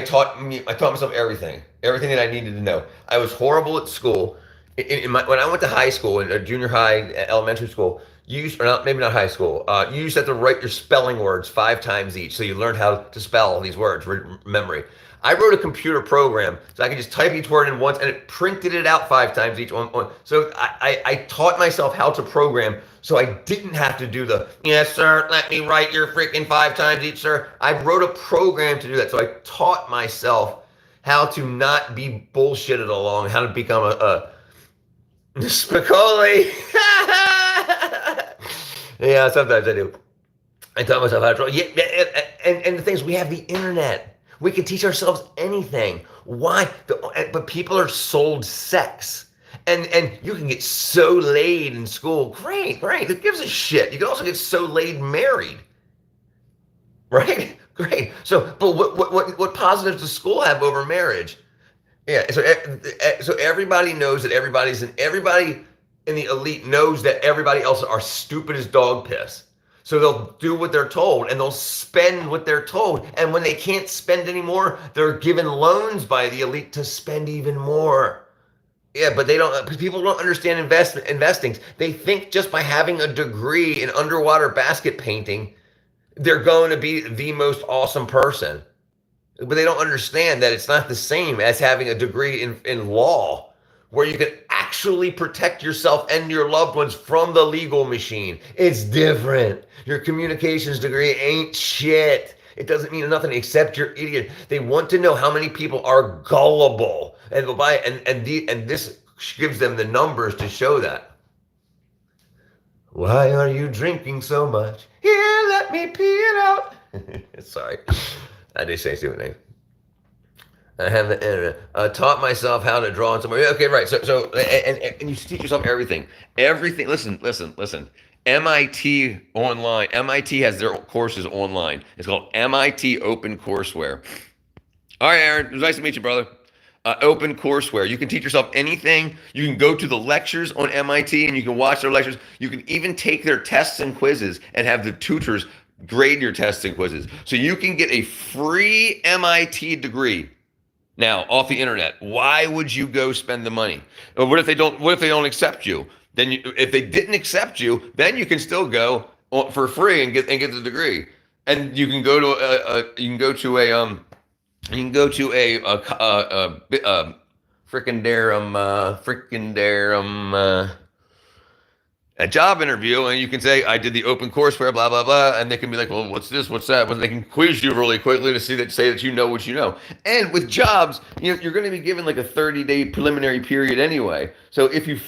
S1: taught myself everything that I needed to know. I was horrible at school. When I went to high school, in junior high, elementary school, maybe not high school, you used to have to write your spelling words 5 times each. So you learned how to spell these words, memory. I wrote a computer program so I could just type each word in once and it printed it out 5 times each one. So I taught myself how to program so I didn't have to do yes, sir, let me write your freaking 5 times each, sir. I wrote a program to do that. So I taught myself how to not be bullshitted along, how to become a Spicoli. Yeah, sometimes I do. I taught myself how to draw. Yeah, And the thing is, we have the internet. We can teach ourselves anything. Why? But people are sold sex. And you can get so laid in school. Great. Who gives a shit? You can also get so laid married. Right? Great. So, but what positives does school have over marriage? Yeah. So everybody knows that everybody in the elite knows that everybody else are stupid as dog piss. So they'll do what they're told and they'll spend what they're told. And when they can't spend anymore, they're given loans by the elite to spend even more. Yeah, but people don't understand investing. They think just by having a degree in underwater basket painting, they're going to be the most awesome person. But they don't understand that it's not the same as having a degree in law, where you can actually protect yourself and your loved ones from the legal machine. It's different. Your communications degree ain't shit. It doesn't mean nothing except you're idiot. They want to know how many people are gullible, and this gives them the numbers to show that. Why are you drinking so much? Here, let me pee it out. Sorry, I did say stupid name. I have the internet. Taught myself how to draw in somewhere. Okay, right. So and you teach yourself everything. Listen. MIT online. MIT has their courses online. It's called MIT Open Courseware. All right, Aaron. It was nice to meet you, brother. Open Courseware. You can teach yourself anything. You can go to the lectures on MIT and you can watch their lectures. You can even take their tests and quizzes and have the tutors grade your tests and quizzes. So you can get a free MIT degree. Now, off the internet. Why would you go spend the money? Or what if they don't accept you? Then if they didn't accept you, then you can still go for free and get the degree. And you can go to a job interview, and you can say, I did the Open Courseware, blah, blah, blah. And they can be like, well, what's this? What's that? Well, they can quiz you really quickly to say that you know what you know. And with jobs, you're going to be given like a 30-day preliminary period anyway. So if you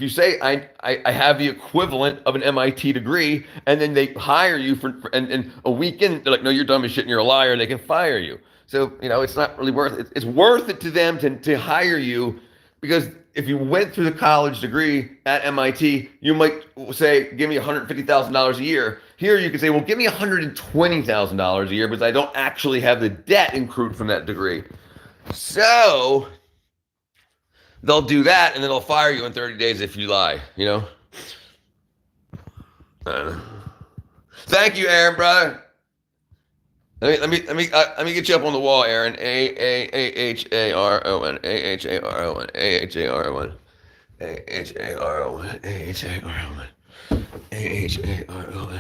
S1: say, I have the equivalent of an MIT degree, and then they hire you and a weekend, they're like, no, you're dumb as shit and you're a liar, and they can fire you. So, it's not really worth it. It's worth it to them to hire you, because if you went through the college degree at MIT, you might say, give me $150,000 a year. Here you can say, well, give me $120,000 a year because I don't actually have the debt accrued from that degree. So they'll do that, and then they'll fire you in 30 days if you lie, Thank you, Aaron, brother. Let me get you up on the wall, Aaron. AHARON, AHARON, AHARON, AHARON, AHARON, AHARON,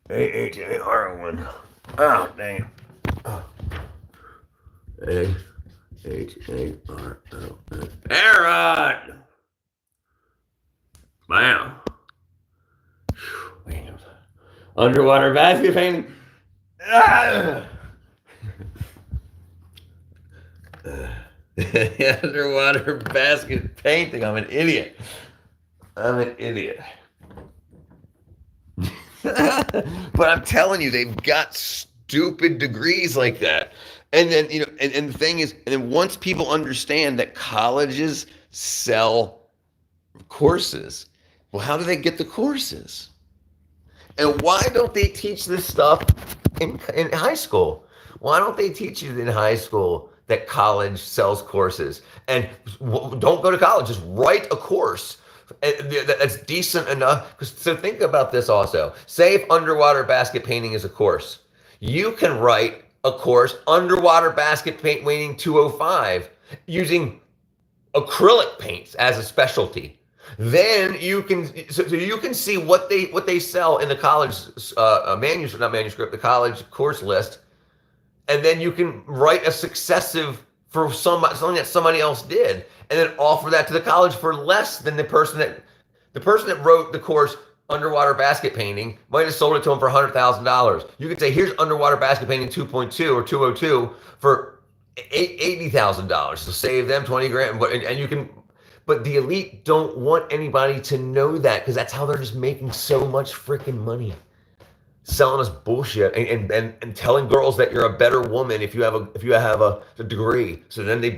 S1: AHARON. Oh, dang it. AHARON. Aaron! Bam. Underwater basket painting. Underwater basket painting. I'm an idiot. But I'm telling you, they've got stupid degrees like that. And then, and the thing is, and then once people understand that colleges sell courses, well, how do they get the courses? And why don't they teach this stuff in high school? Why don't they teach you in high school that college sells courses? And don't go to college, just write a course that's decent enough. So think about this also. Say if underwater basket painting is a course, you can write a course, underwater basket painting 205, using acrylic paints as a specialty. Then you can you can see what they sell in the college the college course list, and then you can write a successive for something that somebody else did, and then offer that to the college for less than the person that wrote the course underwater basket painting might have sold it to them for $100,000. You could say, here's underwater basket painting 2.2 or 202 for $80,000 to save them 20 grand, and you can But the elite don't want anybody to know that because that's how they're just making so much freaking money. Selling us bullshit and telling girls that you're a better woman if you have a degree. So then the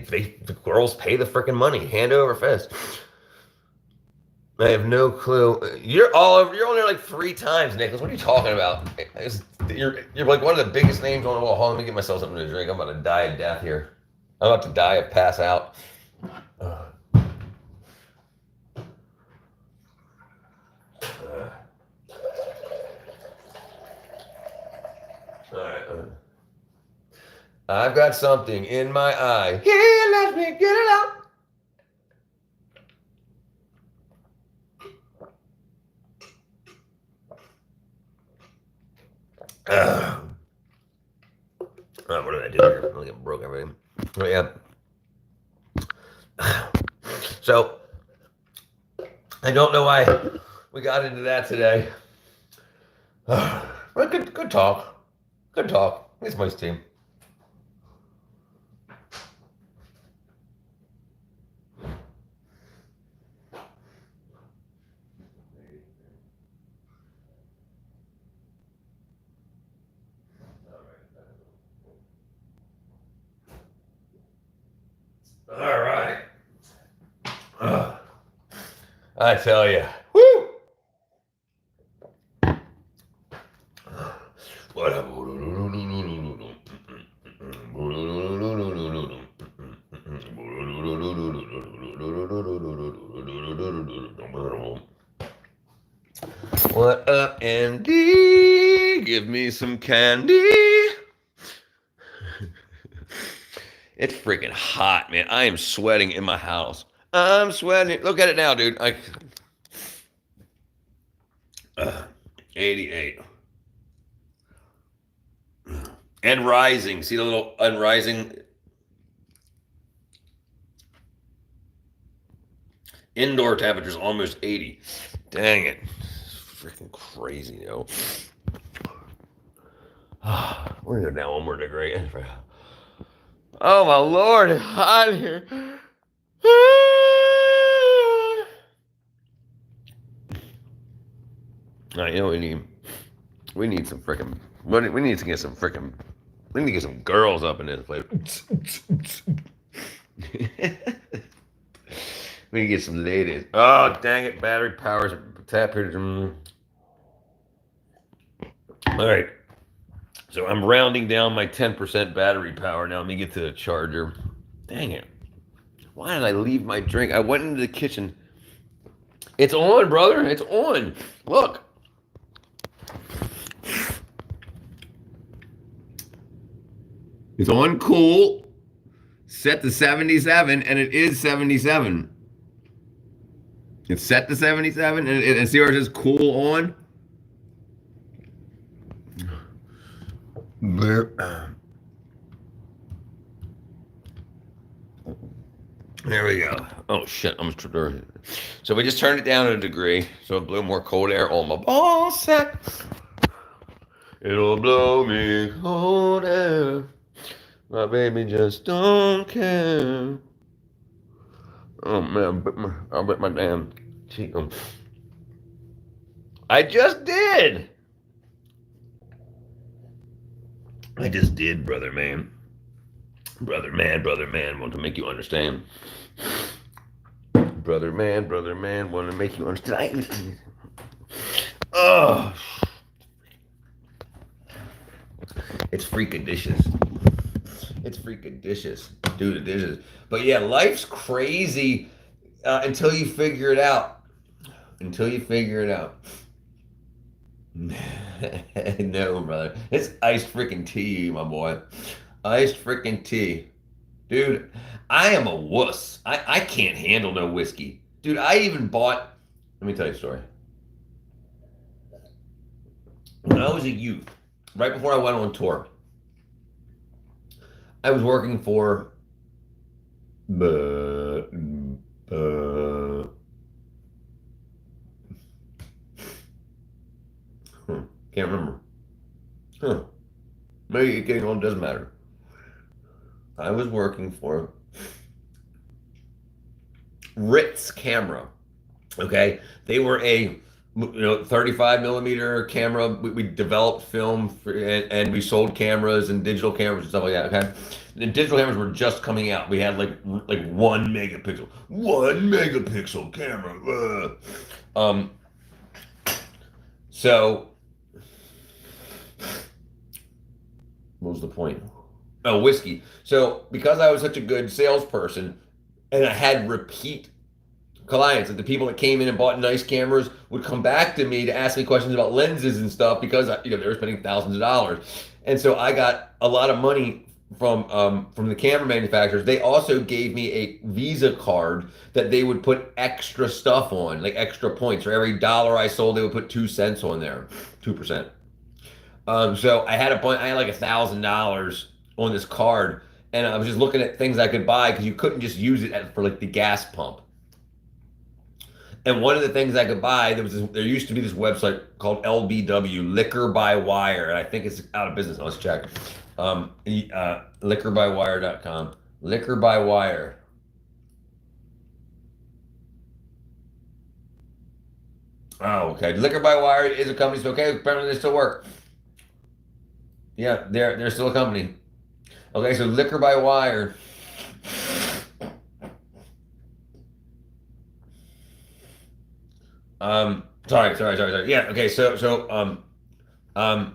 S1: girls pay the freaking money, hand over fist. I have no clue. You're only like 3 times, Nicholas. What are you talking about? You're like one of the biggest names on the wall. Hold on, let me get myself something to drink. I'm about to die of death here. I'm about to die of pass out. I've got something in my eye. Here, let me get it out. What did I do here? I think broke everything. Oh, yeah. So, I don't know why we got into that today. But good talk. Good talk. It's my team. All right. I tell you, woo! What up? What up, Andy? Give me some candy. It's freaking hot, man. I am sweating in my house. I'm sweating. Look at it now, dude. 88. And rising. See the little unrising? Indoor temperature is almost 80. Dang it. Freaking crazy, yo. We're going to go down 1 more degree. Oh, my Lord. It's hot here. All right, you know what we need? We need some freaking. We need to get some freaking. We need to get some girls up in this place. We need to get some ladies. Oh, dang it. Battery powers. Tap here. All right. So I'm rounding down my 10% battery power. Now let me get to the charger. Dang it. Why did I leave my drink? I went into the kitchen. It's on, brother. It's on. Look. It's on cool. Set to 77, and it is 77. It's set to 77, and see where it says cool on? There we go. Oh shit! So we just turned it down a degree, so it blew more cold air on my ball sack. It'll blow me cold air. My baby just don't care. Oh man, I bit my damn cheek. I just did. I just did, brother man. Brother man, want to make you understand. Brother man, want to make you understand. Oh. It's freaking dishes. It's freaking dishes. Do the dishes. But yeah, life's crazy until you figure it out. Until you figure it out. No, brother. It's iced freaking tea, my boy. Iced freaking tea. Dude, I am a wuss. I can't handle no whiskey. Dude, I even bought... Let me tell you a story. When I was a youth, right before I went on tour, I was working for... Can't remember. Maybe getting on doesn't matter. I was working for Ritz camera. Okay, they were a 35 millimeter camera. We developed film and we sold cameras and digital cameras and stuff like that. Okay, the digital cameras were just coming out. We had like 1 megapixel camera. So what was the point? Oh, whiskey. So because I was such a good salesperson and I had repeat clients, and the people that came in and bought nice cameras would come back to me to ask me questions about lenses and stuff because they were spending thousands of dollars, and so I got a lot of money from the camera manufacturers. They also gave me a Visa card that they would put extra stuff on, like extra points. For every dollar I sold, they would put 2 cents on there, 2%. So I had like $1,000 on this card, and I was just looking at things I could buy because you couldn't just use it for like the gas pump. And one of the things I could buy, there used to be this website called LBW, Liquor by Wire, and I think it's out of business. Let's check. Liquorbywire.com. Liquor by Wire. Oh, okay. Liquor by Wire is a company. So okay, apparently they still work. Yeah, they're still a company. Okay, so Liquor by Wire. Sorry. Yeah, okay, I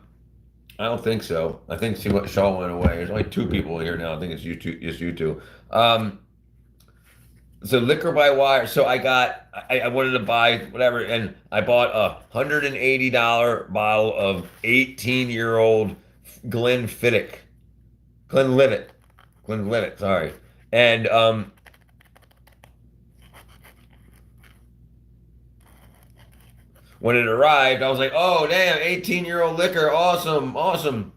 S1: don't think so. I think Shaw went away. There's only 2 people here now. I think it's you two. So Liquor by Wire. So I wanted to buy whatever, and I bought a $180 bottle of 18-year-old Glenlivet. Sorry, and when it arrived, I was like, oh, damn, 18-year-old liquor. Awesome.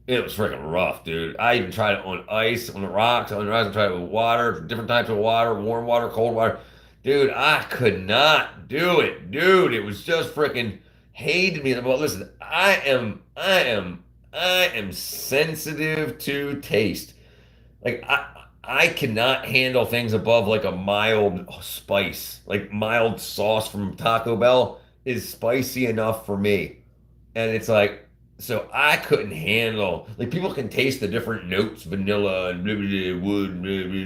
S1: It was freaking rough, dude. I even tried it on ice, on the rocks, I tried it with water, different types of water, warm water, cold water. Dude, I could not do it. Dude, it was just freaking hated me. Well, listen, I am sensitive to taste. Like I cannot handle things above like a mild spice. Like mild sauce from Taco Bell is spicy enough for me. And it's like, so I couldn't handle, like people can taste the different notes, vanilla and blah, blah, blah, wood,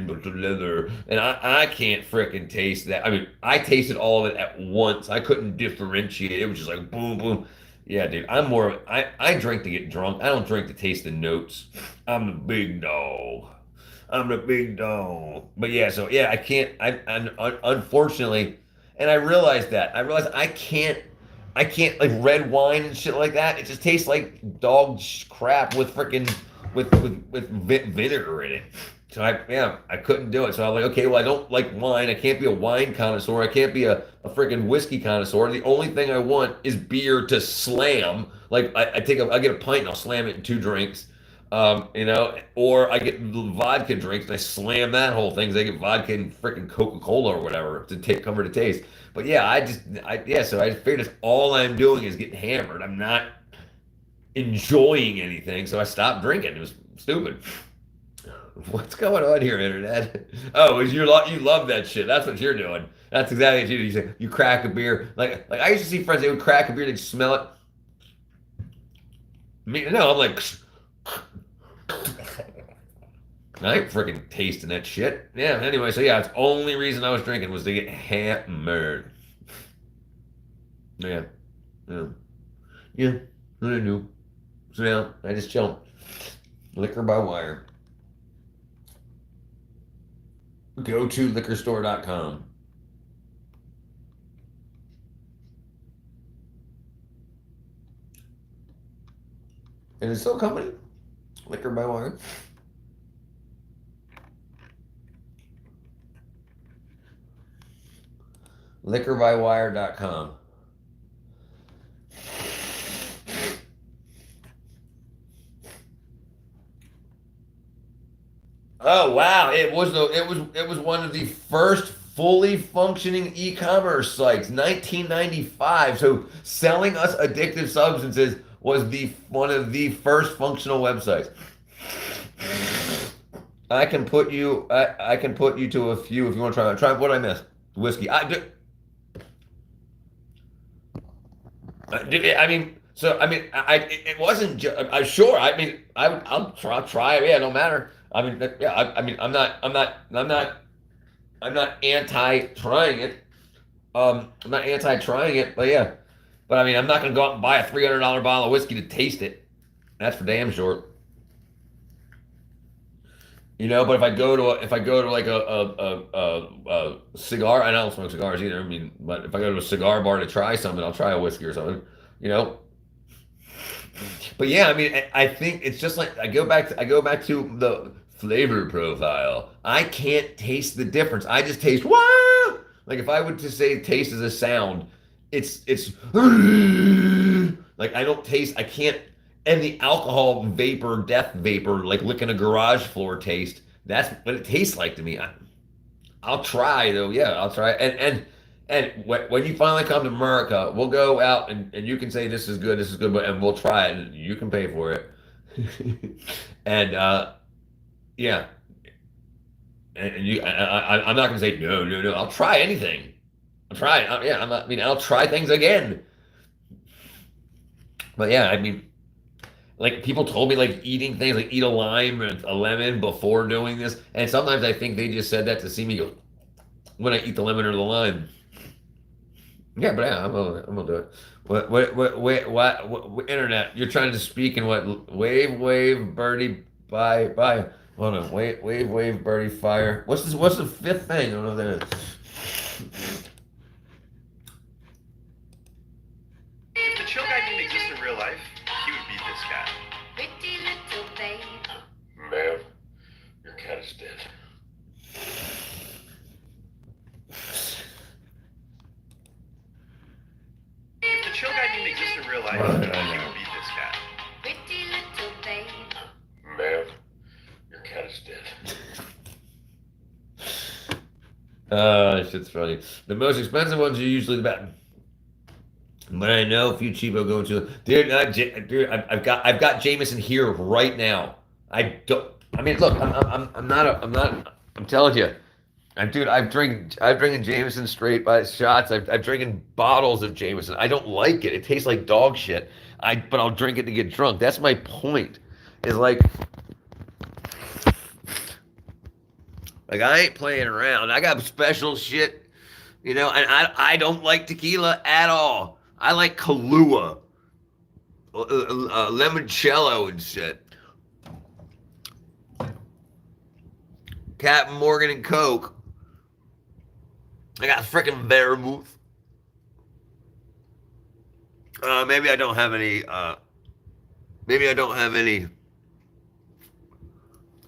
S1: blah, blah, leather. And I can't freaking taste that. I mean, I tasted all of it at once. I couldn't differentiate. It was just like boom, boom. Yeah, dude, I drink to get drunk. I don't drink to taste the notes. I'm the big dog. But yeah, so yeah, I can't. Unfortunately, and I realized that. I can't like red wine and shit like that. It just tastes like dog crap with freaking with vinegar in it. So I couldn't do it. So I was like, okay, well, I don't like wine. I can't be a wine connoisseur. I can't be a freaking whiskey connoisseur. The only thing I want is beer to slam. Like I get a pint and I'll slam it in 2 drinks. Or I get vodka drinks and I slam that whole thing. 'Cause I get vodka and freaking Coca-Cola or whatever to cover the taste. But yeah, so I figured all I'm doing is getting hammered. I'm not enjoying anything, so I stopped drinking. It was stupid. What's going on here, internet? Oh, you love that shit. That's what you're doing. That's exactly what you do. You say you crack a beer. Like I used to see friends, they would crack a beer, they'd smell it. I'm like I ain't freaking tasting that shit. Yeah, anyway, so yeah, it's the only reason I was drinking was to get hammered. Yeah. Yeah, I knew. So yeah, I just chilled. Liquor by Wire. Go to liquorstore.com. And it's still a company. Liquor by Wire. Liquorbywire.com. Oh wow! It was one of the first fully functioning e-commerce sites, 1995. So selling us addictive substances was one of the first functional websites. I can put you. I can put you to a few if you want to try. Try what did I miss? Whiskey. I mean, so I mean, it wasn't. I sure. I mean, I'll try it. Yeah, no matter. I mean, yeah. I mean, I'm not anti trying it. I'm not anti trying it, but yeah. But I mean, I'm not gonna go out and buy a $300 bottle of whiskey to taste it. That's for damn sure. You know, but if I go to like a cigar, I don't smoke cigars either. I mean, but if I go to a cigar bar to try something, I'll try a whiskey or something. You know. But yeah, I mean, I think it's just like I go back to the flavor profile. I can't taste the difference. I just taste wow. Like if I would to say taste is a sound, it's like I don't taste. I can't. And the alcohol vapor, death vapor, like licking a garage floor taste. That's what it tastes like to me. I'll try though. Yeah, I'll try. And when you finally come to America, we'll go out and you can say this is good, but and we'll try it, and you can pay for it. And yeah, and I'm not gonna say no. I'll try anything. I'll try it. Yeah, I mean, I'll try things again. But yeah, I mean. Like people told me like eating things like eat a lime or a lemon before doing this. And sometimes I think they just said that to see me go, when I eat the lemon or the lime. Yeah, but yeah, I'm gonna do it. What internet? You're trying to speak in what? Wave, birdie, bye. Hold on, wave, birdie, fire. What's the fifth thing? I don't know what that is.
S5: If the chill guy didn't exist in real life, he would be this guy.
S3: Pretty little babe.
S1: Man, your cat is dead.
S5: If the chill guy didn't exist in real life, he would be this guy.
S3: Pretty little babe.
S1: Man, your cat is dead. Shit's funny. The most expensive ones are usually the best. But I know a few cheapo go to dude. I've got Jameson here right now. I don't. I mean, look, I'm not. I'm telling you, I've drinking Jameson straight by shots. I've drinking bottles of Jameson. I don't like it. It tastes like dog shit. But I'll drink it to get drunk. That's my point. Is like I ain't playing around. I got special shit, you know. And I don't like tequila at all. I like Kahlua, limoncello and shit. Captain Morgan and Coke. I got frickin' vermouth. Maybe I don't have any.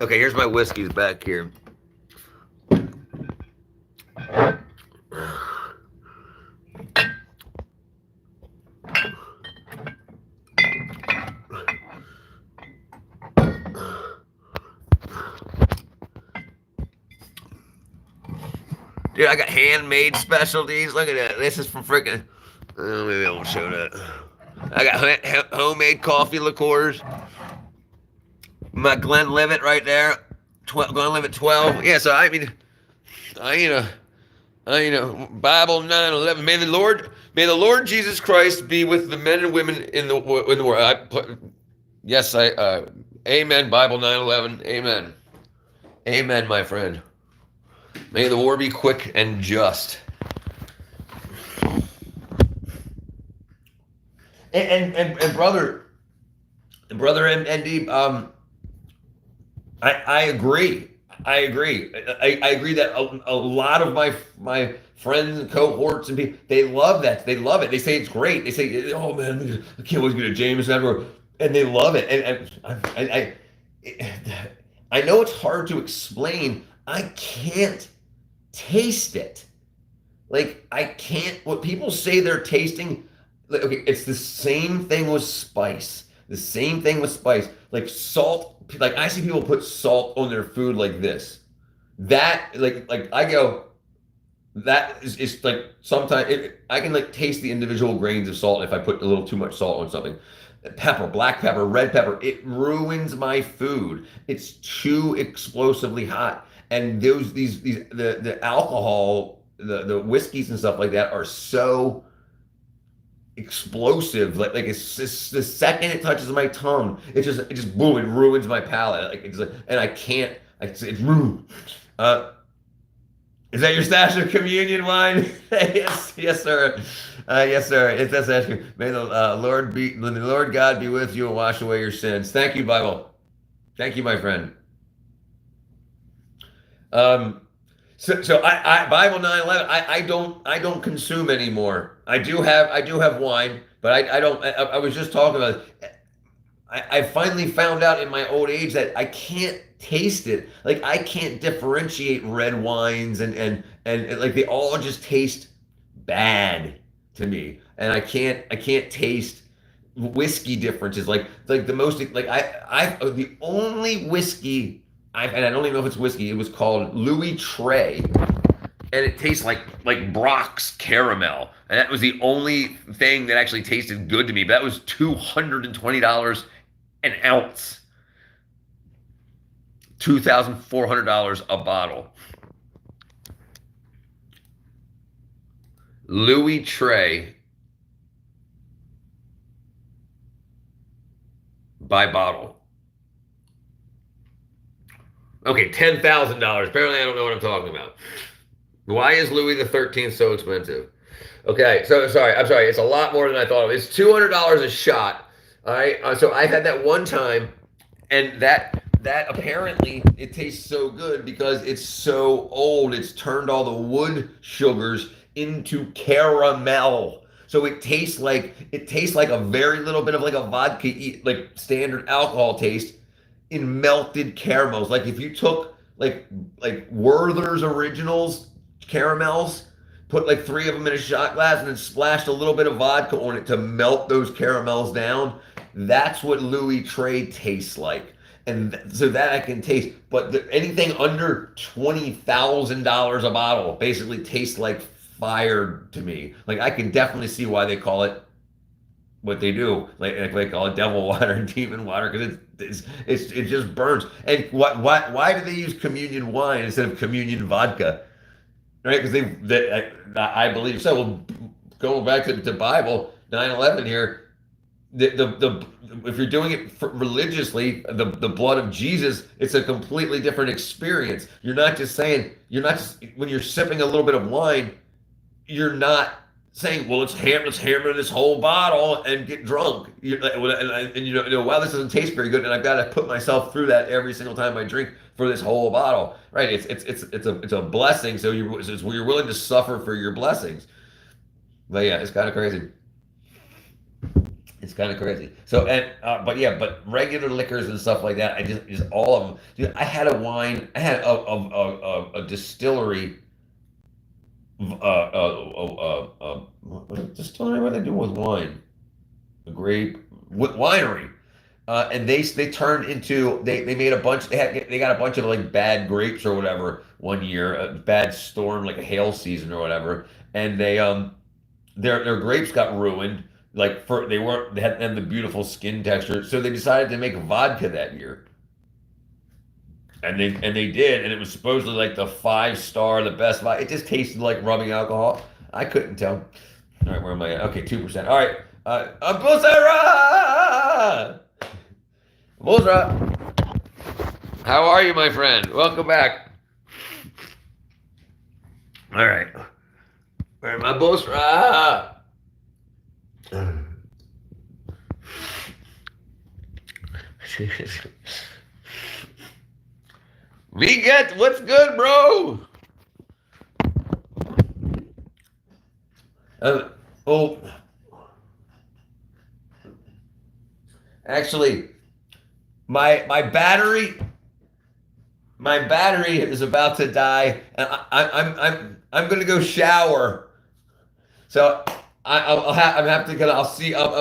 S1: Okay, here's my whiskeys back here. Dude, I got handmade specialties. Look at that. This is from freaking. Maybe I won't show that. I got homemade coffee liqueurs. My Glenlivet right there. Glenlivet 12. Yeah, so I mean, Bible 9:11. May the Lord Jesus Christ be with the men and women in the world. Amen. Bible 9:11. Amen. Amen, my friend. May the war be quick and just. And brother MD, I agree. I agree that a lot of my friends and cohorts and people, they love that. They love it. They say it's great. They say, oh man, I can't always get a Jameson everywhere. And they love it. And I know it's hard to explain. I can't taste it. Like I can't, what people say they're tasting, okay, it's the same thing with spice. Like salt, like I see people put salt on their food like this. That, like I go, that is like sometimes I can like taste the individual grains of salt if I put a little too much salt on something. pepper, black pepper, red pepper. It ruins my food. It's too explosively hot. And the alcohol, the whiskeys and stuff like that are so explosive. Like it's just, the second it touches my tongue, it just boom, it ruins my palate. Like it's like, and I can't. It's ruined. Is that your stash of communion wine? Yes, sir. Yes, sir. It's that stash. May the Lord God be with you and wash away your sins. Thank you, Bible. Thank you, my friend. So I Bible 9:11. I don't consume anymore. I do have wine, but I don't. I was just talking about it. I finally found out in my old age that I can't taste it. Like I can't differentiate red wines and like they all just taste bad to me. And I can't taste whiskey differences. Like the most like I the only whiskey and I don't even know if it's whiskey. It was called Louis Trey, and it tastes like Brock's caramel. And that was the only thing that actually tasted good to me. But that was $220 an ounce. $2,400 a bottle. Louis Trey by bottle. Okay, $10,000. Apparently I don't know what I'm talking about. Why is Louis the 13th so expensive? Okay, so I'm sorry. It's a lot more than I thought. It's $200 a shot. All right, so I had that one time, and that apparently it tastes so good because it's so old. It's turned all the wood sugars into caramel. So it tastes like a very little bit of like a vodka, like standard alcohol taste in melted caramels. Like if you took like Werther's Originals caramels, put like 3 of them in a shot glass and then splashed a little bit of vodka on it to melt those caramels down. That's what Louis Trey tastes like. And so that I can taste, but anything under $20,000 a bottle basically tastes like fire to me. Like I can definitely see why they call it what they do. Like they call it devil water and demon water because it just burns. And why do they use communion wine instead of communion vodka? Right? Because I believe so. Well, going back to the Bible 9/11 here. If you're doing it religiously, the blood of Jesus, it's a completely different experience. You're not just when you're sipping a little bit of wine, you're not saying, well, let's hammer this whole bottle and get drunk. And you know, wow, this doesn't taste very good, and I've got to put myself through that every single time I drink for this whole bottle. Right? It's a blessing. So you're willing to suffer for your blessings. But yeah, it's kind of crazy. It's kind of crazy. So but regular liquors and stuff like that, I just all of them. Dude, I had a wine. I had a distillery. What distillery? What are they doing with wine? A grape winery. And they turned into they made a bunch. They got a bunch of like bad grapes or whatever one year. A bad storm, like a hail season or whatever, and they their grapes got ruined. Like they hadn't the beautiful skin texture, so they decided to make vodka that year, and they did, and it was supposedly like the 5-star, the best vodka. It just tasted like rubbing alcohol. I couldn't tell. All right, where am I at? Okay, 2%. All right, Bulsara, how are you, my friend? Welcome back. All right, where am I, Bulsara? What's good, bro? Actually, my battery is about to die, and I'm gonna go shower. So I'll see. I'm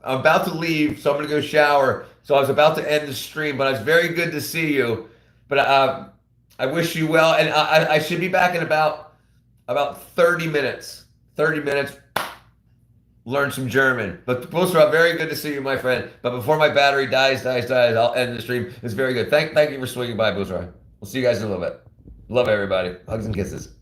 S1: about to leave, so I'm gonna go shower. So I was about to end the stream, but it's very good to see you. But I wish you well, and I should be back in about 30 minutes. 30 minutes. learn some German. But Busra, very good to see you, my friend. But before my battery dies, I'll end the stream. It's very good. Thank you for swinging by, Busra. We'll see you guys in a little bit. Love everybody. Hugs and kisses.